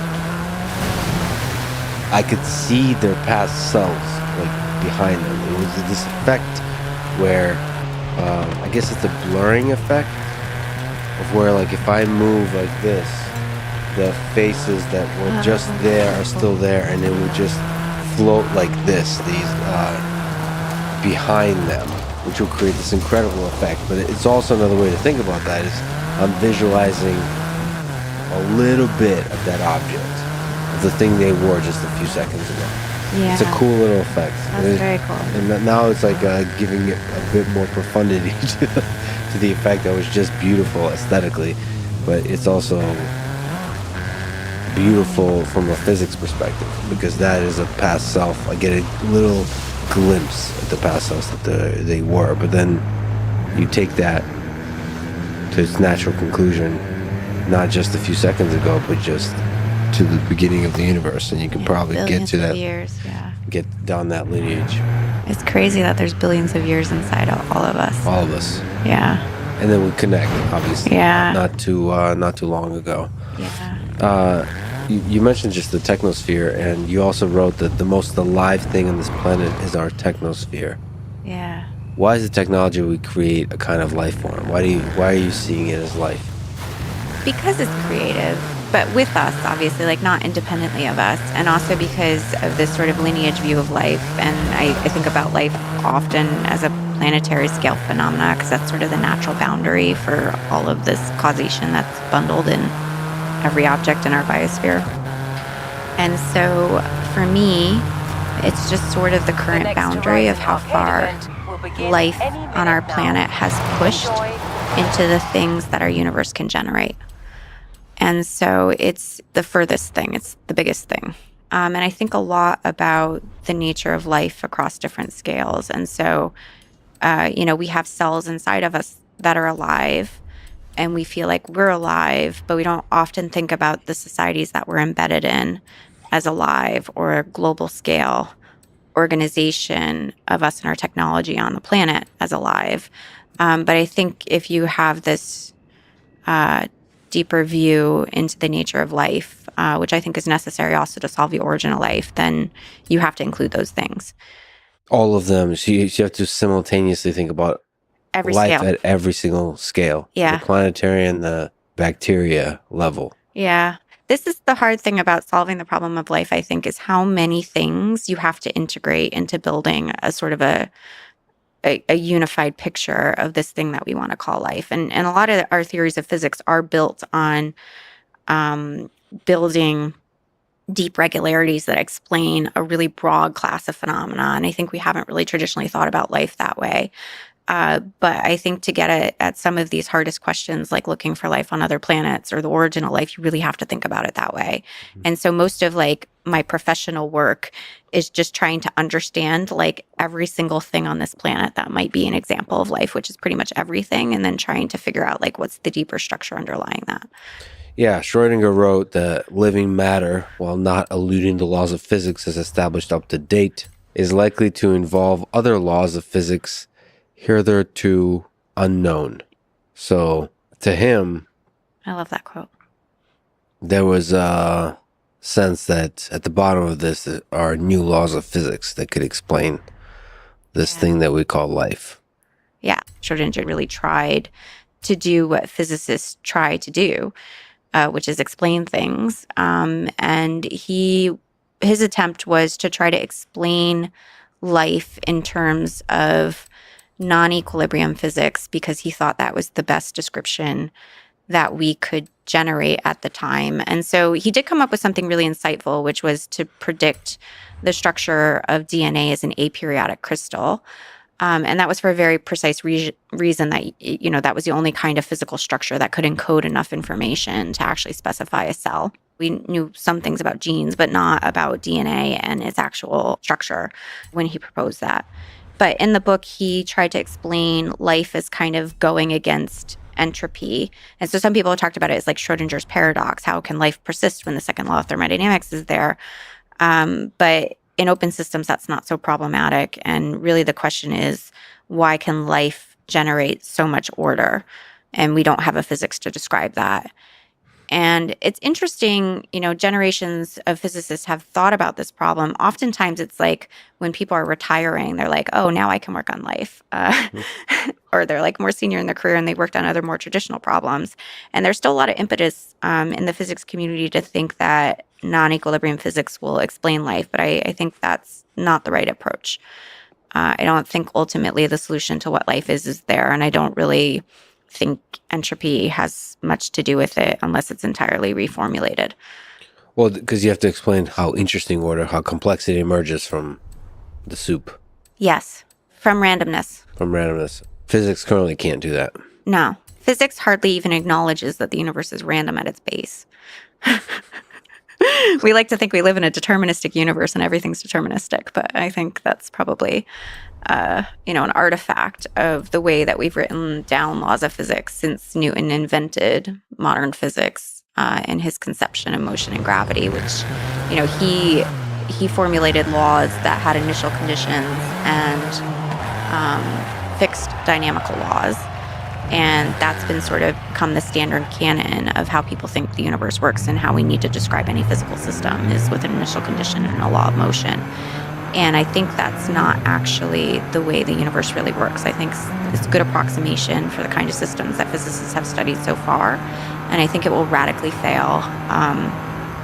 I could see their past selves like behind them. It was this effect where I guess it's a blurring effect of where, like, if I move like this, the faces that were just there are still there, and it would just float like this, these behind them, which will create this incredible effect. But it's also another way to think about that is I'm visualizing a little bit of that object, of the thing they wore just a few seconds ago. Yeah. It's a cool little effect. That's very cool. And now it's like giving it a bit more profundity to the effect that was just beautiful aesthetically, but it's also beautiful from a physics perspective, because that is a past self. I get a little glimpse at the past selves that they were, but then you take that to its natural conclusion, not just a few seconds ago, but just to the beginning of the universe, and you can probably get to that years, get down that lineage. It's crazy that there's billions of years inside of all of us. All of us. Yeah. And then we connect, obviously. Yeah. Not too long ago. Yeah. You mentioned just the technosphere, and you also wrote that the most alive thing on this planet is our technosphere. Yeah. Why is the technology we create a kind of life form? Why are you seeing it as life? Because it's creative, but with us, obviously, like not independently of us, and also because of this sort of lineage view of life. And I think about life often as a planetary scale phenomena, because that's sort of the natural boundary for all of this causation that's bundled in every object in our biosphere. And so for me, it's just sort of the current boundary of how far life on our planet has pushed into the things that our universe can generate. And so it's the furthest thing, it's the biggest thing. And I think a lot about the nature of life across different scales. And so, we have cells inside of us that are alive, and we feel like we're alive, but we don't often think about the societies that we're embedded in as alive, or a global scale organization of us and our technology on the planet as alive. But I think if you have this deeper view into the nature of life, which I think is necessary also to solve the origin of life, then you have to include those things. All of them. So you have to simultaneously think about Every life scale. at every single scale. Yeah. The planetary and the bacteria level. Yeah. This is the hard thing about solving the problem of life, I think, is how many things you have to integrate into building a sort of a unified picture of this thing that we want to call life. And a lot of our theories of physics are built on building deep regularities that explain a really broad class of phenomena. And I think we haven't really traditionally thought about life that way. But I think to get at some of these hardest questions, like looking for life on other planets or the origin of life, you really have to think about it that way. Mm-hmm. And so most of like my professional work is just trying to understand like every single thing on this planet that might be an example of life, which is pretty much everything, and then trying to figure out like what's the deeper structure underlying that. Yeah, Schrödinger wrote that living matter, while not eluding the laws of physics as established up to date, is likely to involve other laws of physics hitherto unknown. So to him, I love that quote. There was a sense that at the bottom of this are new laws of physics that could explain this thing that we call life. Yeah, Schrödinger really tried to do what physicists try to do, which is explain things. And his attempt was to try to explain life in terms of non-equilibrium physics, because he thought that was the best description that we could generate at the time. And so he did come up with something really insightful, which was to predict the structure of DNA as an aperiodic crystal. And that was for a very precise reason that, that was the only kind of physical structure that could encode enough information to actually specify a cell. We knew some things about genes, but not about DNA and its actual structure when he proposed that. But in the book, he tried to explain life as kind of going against entropy. And so some people have talked about it as like Schrödinger's paradox. How can life persist when the second law of thermodynamics is there? But in open systems, that's not so problematic. And really the question is, why can life generate so much order? And we don't have a physics to describe that. And it's interesting, generations of physicists have thought about this problem. Oftentimes it's like when people are retiring, they're like, oh, now I can work on life. Or they're like more senior in their career and they worked on other more traditional problems. And there's still a lot of impetus in the physics community to think that non-equilibrium physics will explain life. But I think that's not the right approach. I don't think ultimately the solution to what life is there. And I don't really think entropy has much to do with it unless it's entirely reformulated. Well, because you have to explain how interesting order, how complexity emerges from the soup, Yes, from randomness. from randomness. Physics currently can't do that. No, physics hardly even acknowledges that the universe is random at its base. We like to think we live in a deterministic universe and everything's deterministic, but I think that's probably, an artifact of the way that we've written down laws of physics since Newton invented modern physics in his conception of motion and gravity, which, he formulated laws that had initial conditions and fixed dynamical laws. And that's been sort of become the standard canon of how people think the universe works and how we need to describe any physical system is with an initial condition and a law of motion. And I think that's not actually the way the universe really works. I think it's a good approximation for the kind of systems that physicists have studied so far. And I think it will radically fail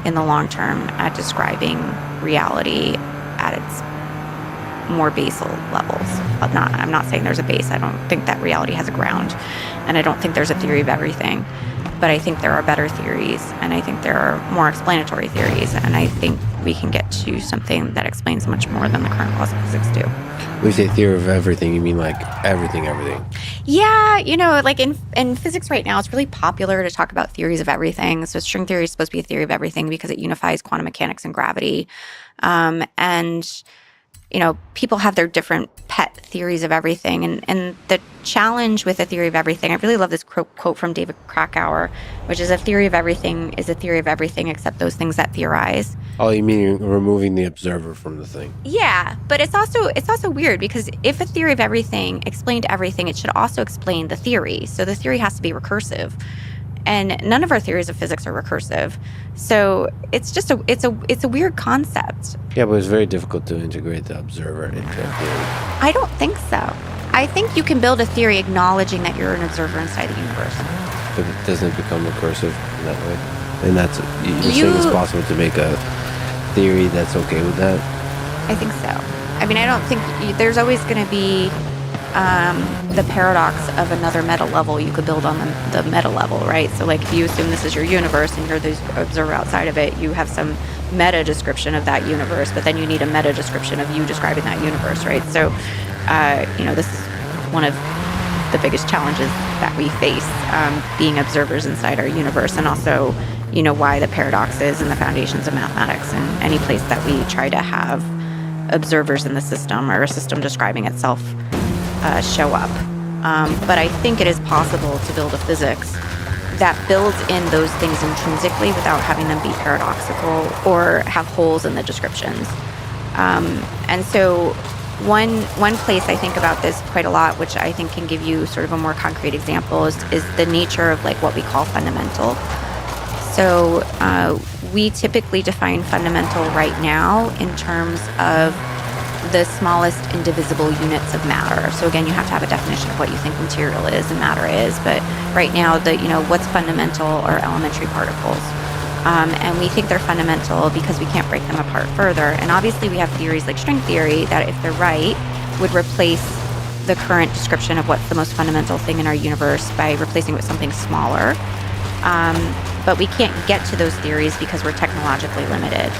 in the long term at describing reality at its more basal levels. I'm not saying there's a base. I don't think that reality has a ground, and I don't think there's a theory of everything, but I think there are better theories, and I think there are more explanatory theories, and I think we can get to something that explains much more than the current laws of physics do. When you say theory of everything, you mean like everything? Yeah, like in physics right now, it's really popular to talk about theories of everything. So string theory is supposed to be a theory of everything because it unifies quantum mechanics and gravity, and people have their different pet theories of everything. And the challenge with a theory of everything, I really love this quote from David Krakauer, which is a theory of everything is a theory of everything except those things that theorize. Oh, you mean removing the observer from the thing? Yeah, but it's also weird because if a theory of everything explained everything, it should also explain the theory. So the theory has to be recursive. And none of our theories of physics are recursive. So it's just it's a weird concept. Yeah, but it's very difficult to integrate the observer into a theory. I don't think so. I think you can build a theory acknowledging that you're an observer inside the universe. But it doesn't become recursive in that way. And that's you're saying it's possible to make a theory that's okay with that? I think so. I mean, I don't think there's always going to be the paradox of another meta level you could build on the meta level, right? So like if you assume this is your universe and you're the observer outside of it, you have some meta description of that universe, but then you need a meta description of you describing that universe, right? So, this is one of the biggest challenges that we face, being observers inside our universe, and also, why the paradoxes and the foundations of mathematics and any place that we try to have observers in the system or a system describing itself show up. But I think it is possible to build a physics that builds in those things intrinsically without having them be paradoxical or have holes in the descriptions. And so one place I think about this quite a lot, which I think can give you sort of a more concrete example, is the nature of like what we call fundamental. So we typically define fundamental right now in terms of the smallest indivisible units of matter. So again, you have to have a definition of what you think material is and matter is. But right now, what's fundamental are elementary particles. And we think they're fundamental because we can't break them apart further. And obviously we have theories like string theory that, if they're right, would replace the current description of what's the most fundamental thing in our universe by replacing it with something smaller. But we can't get to those theories because we're technologically limited.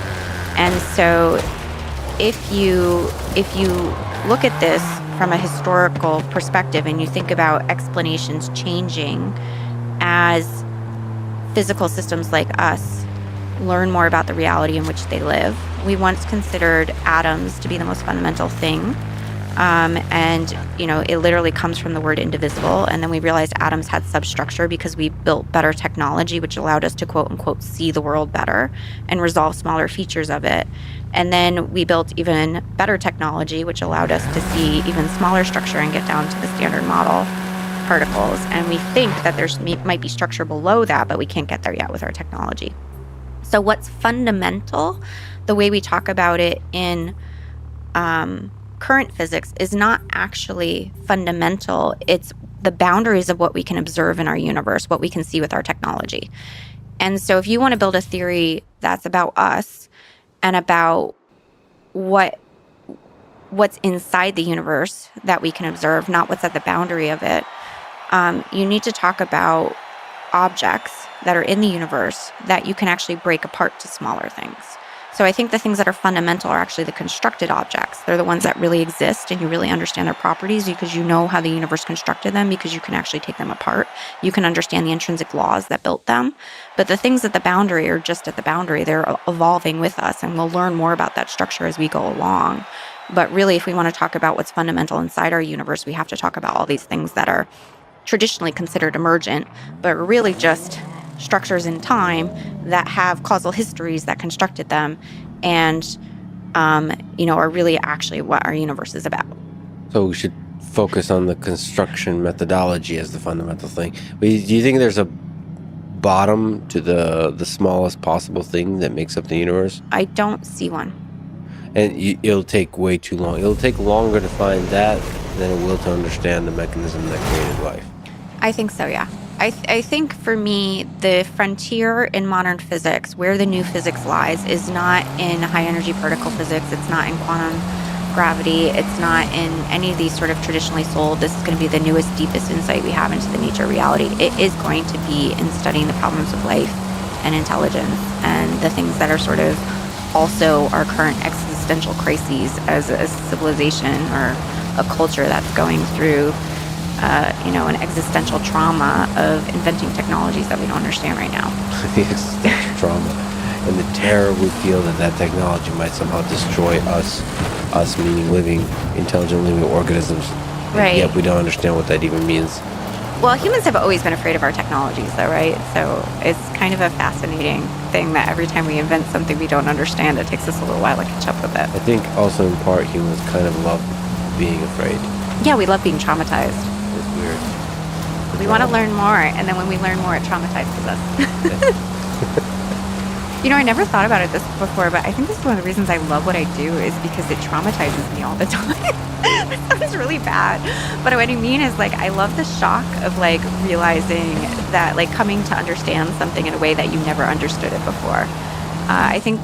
And so if you look at this from a historical perspective and you think about explanations changing as physical systems like us learn more about the reality in which they live, we once considered atoms to be the most fundamental thing. It literally comes from the word indivisible. And then we realized atoms had substructure because we built better technology, which allowed us to quote unquote see the world better and resolve smaller features of it. And then we built even better technology, which allowed us to see even smaller structure and get down to the standard model particles. And we think that there might be structure below that, but we can't get there yet with our technology. So what's fundamental, the way we talk about it in current physics, is not actually fundamental. It's the boundaries of what we can observe in our universe, what we can see with our technology. And so if you want to build a theory that's about us and about what's inside the universe that we can observe, not what's at the boundary of it, you need to talk about objects that are in the universe that you can actually break apart to smaller things. So I think the things that are fundamental are actually the constructed objects. They're the ones that really exist and you really understand their properties because you know how the universe constructed them, because you can actually take them apart. You can understand the intrinsic laws that built them. But the things at the boundary are just at the boundary. They're evolving with us, and we'll learn more about that structure as we go along. But really, if we want to talk about what's fundamental inside our universe, we have to talk about all these things that are traditionally considered emergent, but really just structures in time that have causal histories that constructed them and, are really actually what our universe is about. So we should focus on the construction methodology as the fundamental thing. Do you think there's a bottom to the smallest possible thing that makes up the universe? I don't see one. And it'll take way too long. It'll take longer to find that than it will to understand the mechanism that created life. I think so, yeah. I think for me, the frontier in modern physics, where the new physics lies, is not in high energy particle physics. It's not in quantum gravity. It's not in any of these sort of traditionally sold, this is going to be the newest, deepest insight we have into the nature of reality. It is going to be in studying the problems of life and intelligence and the things that are sort of also our current existential crises as a civilization or a culture that's going through an existential trauma of inventing technologies that we don't understand right now. The existential trauma and the terror we feel that technology might somehow destroy us meaning living, intelligent living organisms. Right. Yet we don't understand what that even means. Well, humans have always been afraid of our technologies, though, right? So it's kind of a fascinating thing that every time we invent something we don't understand, it takes us a little while to catch up with it. I think also in part humans kind of love being afraid. Yeah, we love being traumatized. It's weird. We want to learn more, and then when we learn more, it traumatizes us. I never thought about it this before, but I think this is one of the reasons I love what I do is because it traumatizes me all the time. That sounds really bad. But what I mean is, I love the shock of, realizing that, coming to understand something in a way that you never understood it before. I think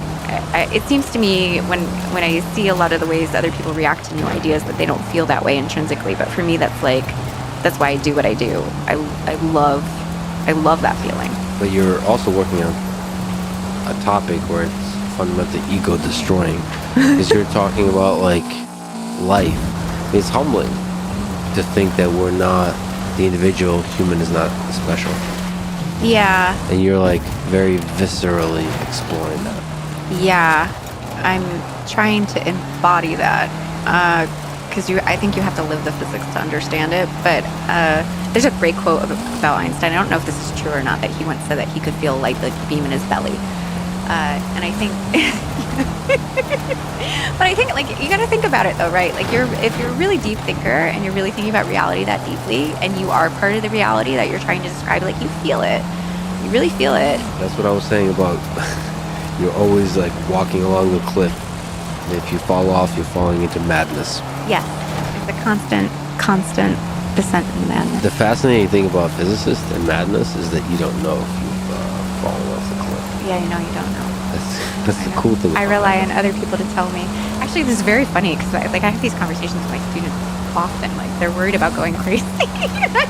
it seems to me when I see a lot of the ways other people react to new ideas that they don't feel that way intrinsically. But for me, that's why I do what I do. I love that feeling. But you're also working on a topic where it's fundamentally ego destroying, because you're talking about life. It's humbling to think that we're not the individual human is not special. Yeah. And you're very viscerally exploring that. Yeah, I'm trying to embody that because I think you have to live the physics to understand it. But there's a great quote about Einstein. I don't know if this is true or not, that he once said that he could feel like the beam in his belly. And I think, but I think you got to think about it though, right? If you're a really deep thinker and you're really thinking about reality that deeply, and you are part of the reality that you're trying to describe, you feel it. You really feel it. That's what I was saying about you're always walking along the cliff. And if you fall off, you're falling into madness. Yes, it's a constant descent in madness. The fascinating thing about physicists and madness is that you don't know if you've fallen off the cliff. Yeah, you don't know. That's the cool thing. I rely on other people to tell me. Actually, this is very funny because I have these conversations with my students often. They're worried about going crazy. And I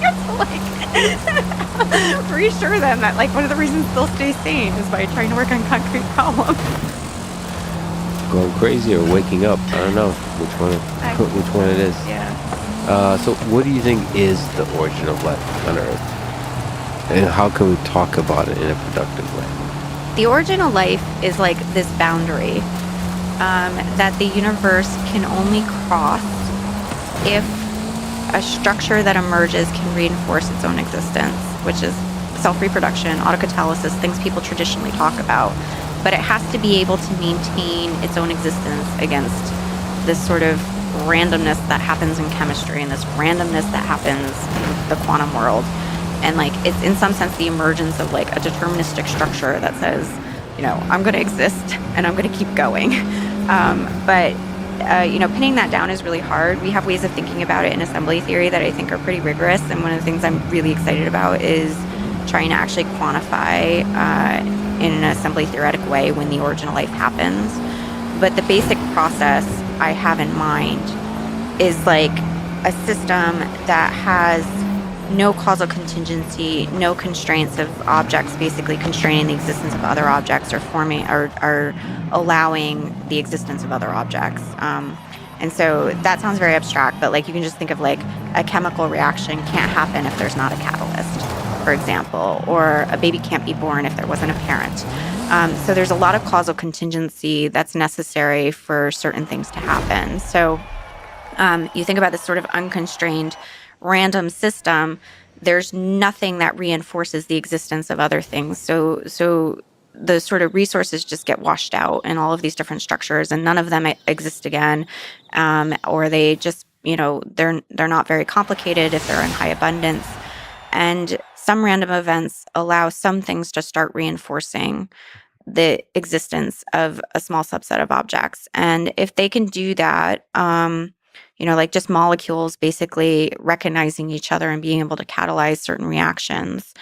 have to reassure them that one of the reasons they'll stay sane is by trying to work on concrete problems. Going crazy or waking up? I don't know which one it is. Yeah. So what do you think is the origin of life on Earth? And how can we talk about it in a productive way? The origin of life is this boundary that the universe can only cross if a structure that emerges can reinforce its own existence, which is self-reproduction, autocatalysis, things people traditionally talk about. But it has to be able to maintain its own existence against this sort of randomness that happens in chemistry and this randomness that happens in the quantum world. And it's in some sense the emergence of a deterministic structure that says, I'm going to exist and I'm going to keep going. But pinning that down is really hard. We have ways of thinking about it in assembly theory that I think are pretty rigorous. And one of the things I'm really excited about is trying to actually quantify in an assembly theoretic way when the origin of life happens. But the basic process I have in mind is a system that has no causal contingency, no constraints of objects basically constraining the existence of other objects or forming or allowing the existence of other objects. And so that sounds very abstract, but like you can just think of like a chemical reaction can't happen if there's not a catalyst, for example, or a baby can't be born if there wasn't a parent. So there's a lot of causal contingency that's necessary for certain things to happen. So you think about this sort of unconstrained random system, there's nothing that reinforces the existence of other things. So the sort of resources just get washed out in all of these different structures, and none of them exist again, or they just, they're not very complicated if they're in high abundance. And some random events allow some things to start reinforcing the existence of a small subset of objects. And if they can do that, like just molecules basically recognizing each other and being able to catalyze certain reactions,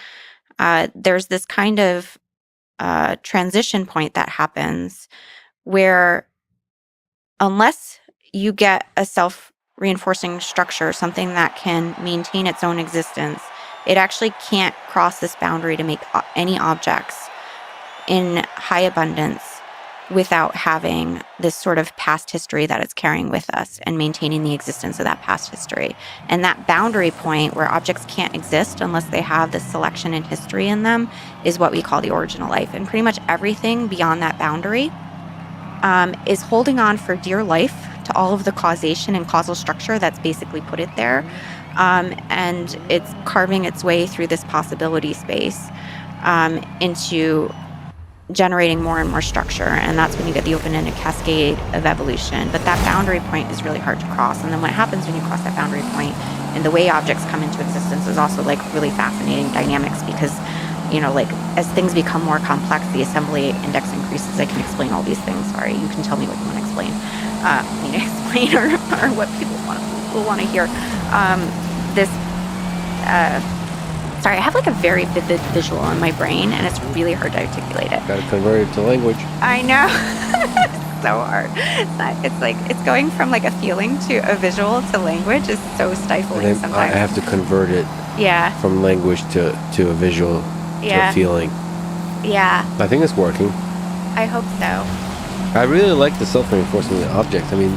there's this kind of transition point that happens where unless you get a self-reinforcing structure, something that can maintain its own existence, it actually can't cross this boundary to make any objects in high abundance without having this sort of past history that it's carrying with us and maintaining the existence of that past history. And that boundary point where objects can't exist unless they have this selection and history in them is what we call the origin of life. And pretty much everything beyond that boundary is holding on for dear life to all of the causation and causal structure that's basically put it there. And it's carving its way through this possibility space into generating more and more structure, and that's when you get the open-ended cascade of evolution. But that boundary point is really hard to cross, and then what happens when you cross that boundary point and the way objects come into existence is also like really fascinating dynamics, because as things become more complex, the assembly index increases. I can explain all these things. Sorry, you can tell me what you want to explain. Or what people will want to hear. Sorry, I have like a very vivid visual in my brain, and it's really hard to articulate it. Got to convert it to language. I know. It's so hard. It's going from like a feeling to a visual to language is so stifling sometimes. I have to convert it from language to a visual to a feeling. Yeah. I think it's working. I hope so. I really like the self-reinforcing object. I mean,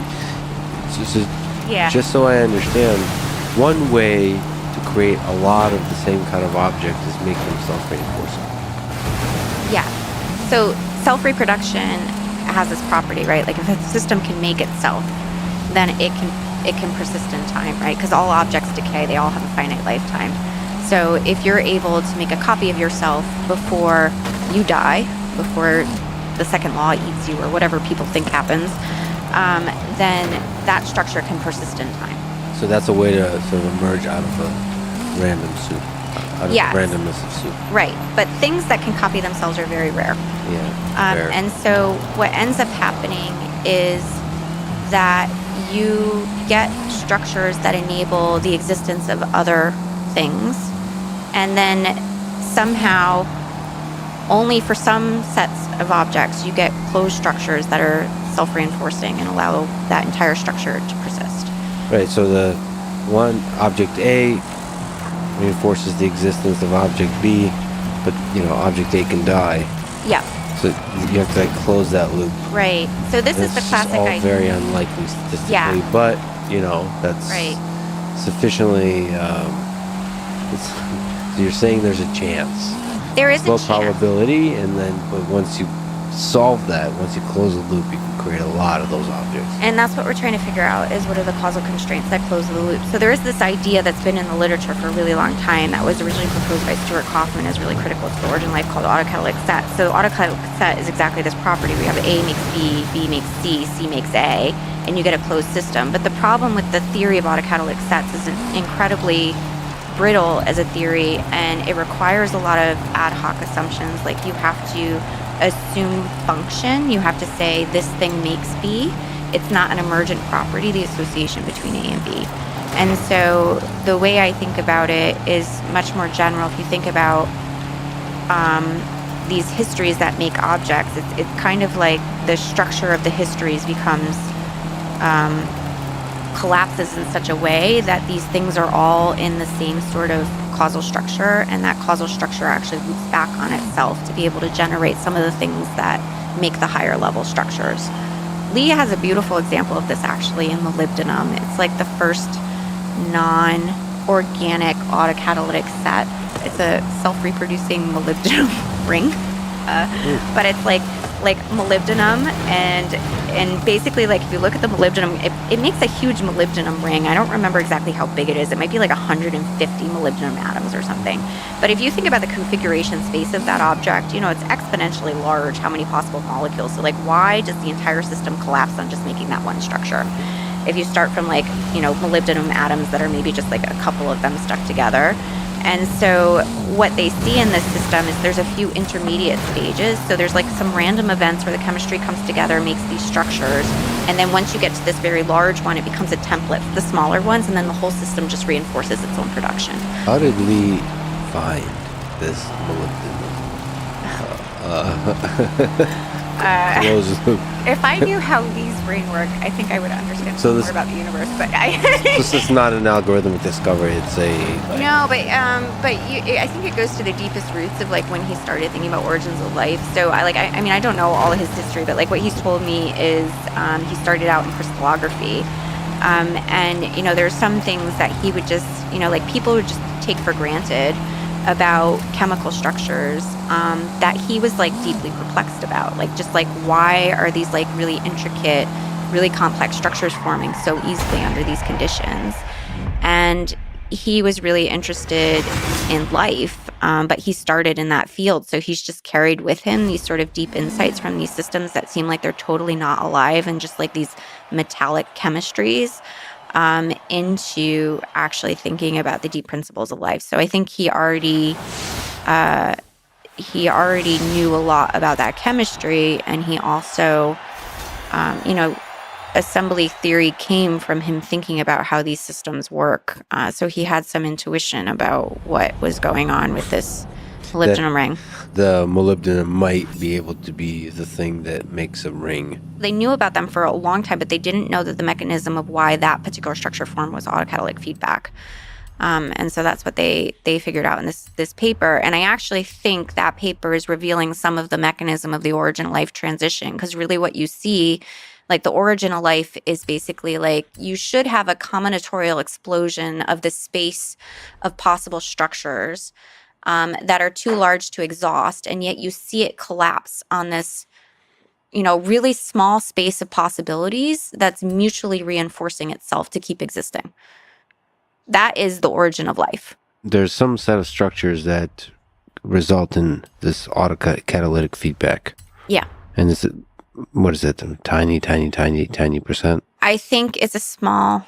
just so I understand, one way to create a lot of the same kind of object is make them self-reinforcing. Yeah. So self-reproduction has this property, right? Like if a system can make itself, then it can persist in time, right? Because all objects decay, they all have a finite lifetime. So if you're able to make a copy of yourself before you die, before the second law eats you or whatever people think happens, then that structure can persist in time. So that's a way to sort of emerge out of a random soup, out of randomness of soup. Right, but things that can copy themselves are very rare. Yeah. And so what ends up happening is that you get structures that enable the existence of other things, and then somehow only for some sets of objects you get closed structures that are self-reinforcing and allow that entire structure to persist. Right, so the one object A reinforces the existence of object B, but object A can die. Yeah. So you have to close that loop. Right. So this is the classic all idea. Very unlikely statistically, but that's sufficiently. So you're saying there's a chance. There is a low chance. Probability, but once you solve that, once you close the loop, you can create a lot of those objects. And that's what we're trying to figure out, is what are the causal constraints that close the loop. So there is this idea that's been in the literature for a really long time that was originally proposed by Stuart Kauffman as really critical to the origin of life, called autocatalytic set. So autocatalytic set is exactly this property. We have A makes B, B makes C, C makes A, and you get a closed system. But the problem with the theory of autocatalytic sets is it's incredibly brittle as a theory, and it requires a lot of ad hoc assumptions. Like you have to assume function. You have to say this thing makes B. It's not an emergent property, the association between A and B. And so the way I think about it is much more general. If you think about these histories that make objects, it's kind of like the structure of the histories becomes collapses in such a way that these things are all in the same sort of causal structure, and that causal structure actually loops back on itself to be able to generate some of the things that make the higher level structures. Lee has a beautiful example of this actually in molybdenum. It's like the first non-organic autocatalytic set. It's a self-reproducing molybdenum ring, but it's like molybdenum, and basically, like, if you look at the molybdenum, it makes a huge molybdenum ring. I don't remember exactly how big it is. It might be like 150 molybdenum atoms or something. But if you think about the configuration space of that object, it's exponentially large, how many possible molecules. So, like, why does the entire system collapse on just making that one structure? If you start from, like, molybdenum atoms that are maybe just like a couple of them stuck together. And so what they see in this system is there's a few intermediate stages. So there's like some random events where the chemistry comes together, makes these structures. And then once you get to this very large one, it becomes a template for the smaller ones. And then the whole system just reinforces its own production. How did Lee find this molybdenum? If I knew how Lee's brain worked, I think I would understand more about the universe. But this is not an algorithmic discovery. It's a no, but I think it goes to the deepest roots of like when he started thinking about origins of life. So I mean I don't know all of his history, but like what he's told me is he started out in crystallography, and there's some things that he would just like people would just take for granted about chemical structures that he was like deeply perplexed about, like just like why are these like really intricate, really complex structures forming so easily under these conditions. And he was really interested in life, but he started in that field, so he's just carried with him these sort of deep insights from these systems that seem like they're totally not alive and just like these metallic chemistries into actually thinking about the deep principles of life. So I think he already knew a lot about that chemistry, and he also, assembly theory came from him thinking about how these systems work. So he had some intuition about what was going on with this molybdenum ring. The molybdenum might be able to be the thing that makes a ring. They knew about them for a long time, but they didn't know that the mechanism of why that particular structure formed was autocatalytic feedback. And so that's what they figured out in this paper. And I actually think that paper is revealing some of the mechanism of the origin of life transition, because really what you see, like the origin of life is basically like you should have a combinatorial explosion of the space of possible structures that are too large to exhaust, and yet you see it collapse on this, really small space of possibilities that's mutually reinforcing itself to keep existing. That is the origin of life. There's some set of structures that result in this autocatalytic feedback. Yeah. And what is it? Tiny percent? I think it's a small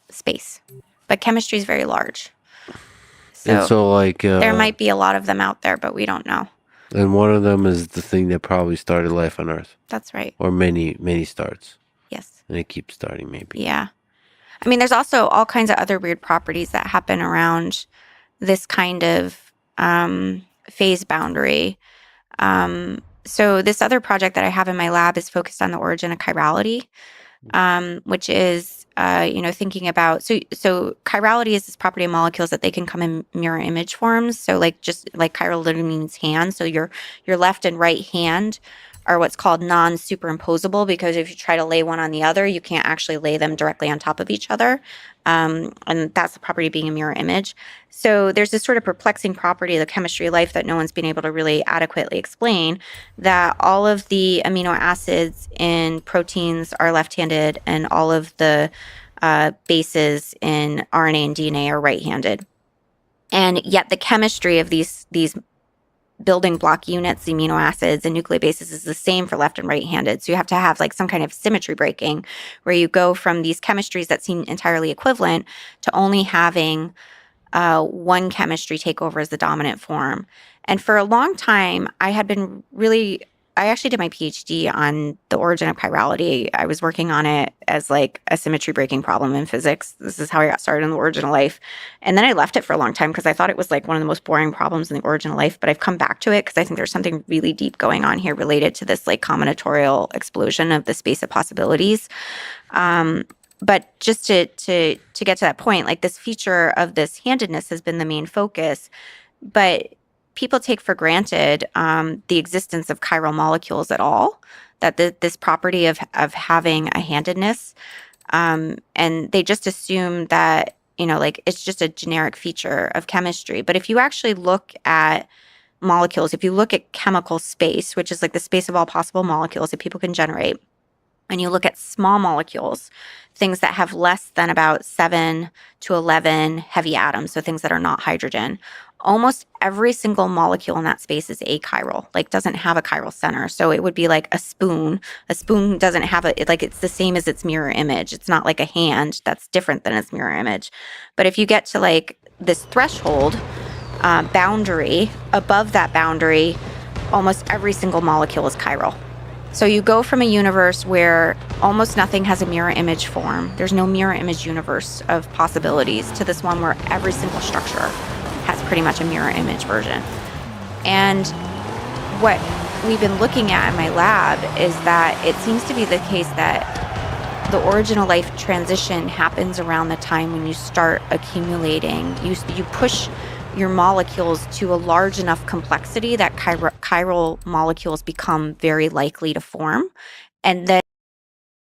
space, but chemistry is very large. So like there might be a lot of them out there, but we don't know. And one of them is the thing that probably started life on Earth. That's right. Or many starts. Yes. And it keeps starting, maybe. Yeah. I mean, there's also all kinds of other weird properties that happen around this kind of phase boundary. So this other project that I have in my lab is focused on the origin of chirality, which is thinking about so chirality is this property of molecules that they can come in mirror image forms. So just like chiral literally means hand. So your left and right hand are what's called non-superimposable, because if you try to lay one on the other, you can't actually lay them directly on top of each other. And that's the property of being a mirror image. So there's this sort of perplexing property of the chemistry of life that no one's been able to really adequately explain, that all of the amino acids in proteins are left-handed and all of the bases in RNA and DNA are right-handed. And yet the chemistry of these building block units, the amino acids and nucleobases, is the same for left and right-handed. So you have to have like some kind of symmetry breaking where you go from these chemistries that seem entirely equivalent to only having one chemistry take over as the dominant form. And for a long time, I actually did my PhD on the origin of chirality. I was working on it as like a symmetry breaking problem in physics. This is how I got started in the origin of life. And then I left it for a long time because I thought it was like one of the most boring problems in the origin of life. But I've come back to it because I think there's something really deep going on here related to this like combinatorial explosion of the space of possibilities. but just to get to that point, like this feature of this handedness has been the main focus, but people take for granted the existence of chiral molecules at all, that this property of having a handedness, and they just assume that, you know, like it's just a generic feature of chemistry. But if you actually look at molecules, if you look at chemical space, which is like the space of all possible molecules that people can generate, and you look at small molecules, things that have less than about 7 to 11 heavy atoms, so things that are not hydrogen, almost every single molecule in that space is achiral, like doesn't have a chiral center. So it would be like a spoon. A spoon doesn't have like it's the same as its mirror image. It's not like a hand that's different than its mirror image. But if you get to like this threshold boundary, above that boundary, almost every single molecule is chiral. So you go from a universe where almost nothing has a mirror image form, there's no mirror image universe of possibilities, to this one where every single structure has pretty much a mirror image version. And what we've been looking at in my lab is that it seems to be the case that the origin of life transition happens around the time when you start accumulating. You push your molecules to a large enough complexity that chiral molecules become very likely to form. And then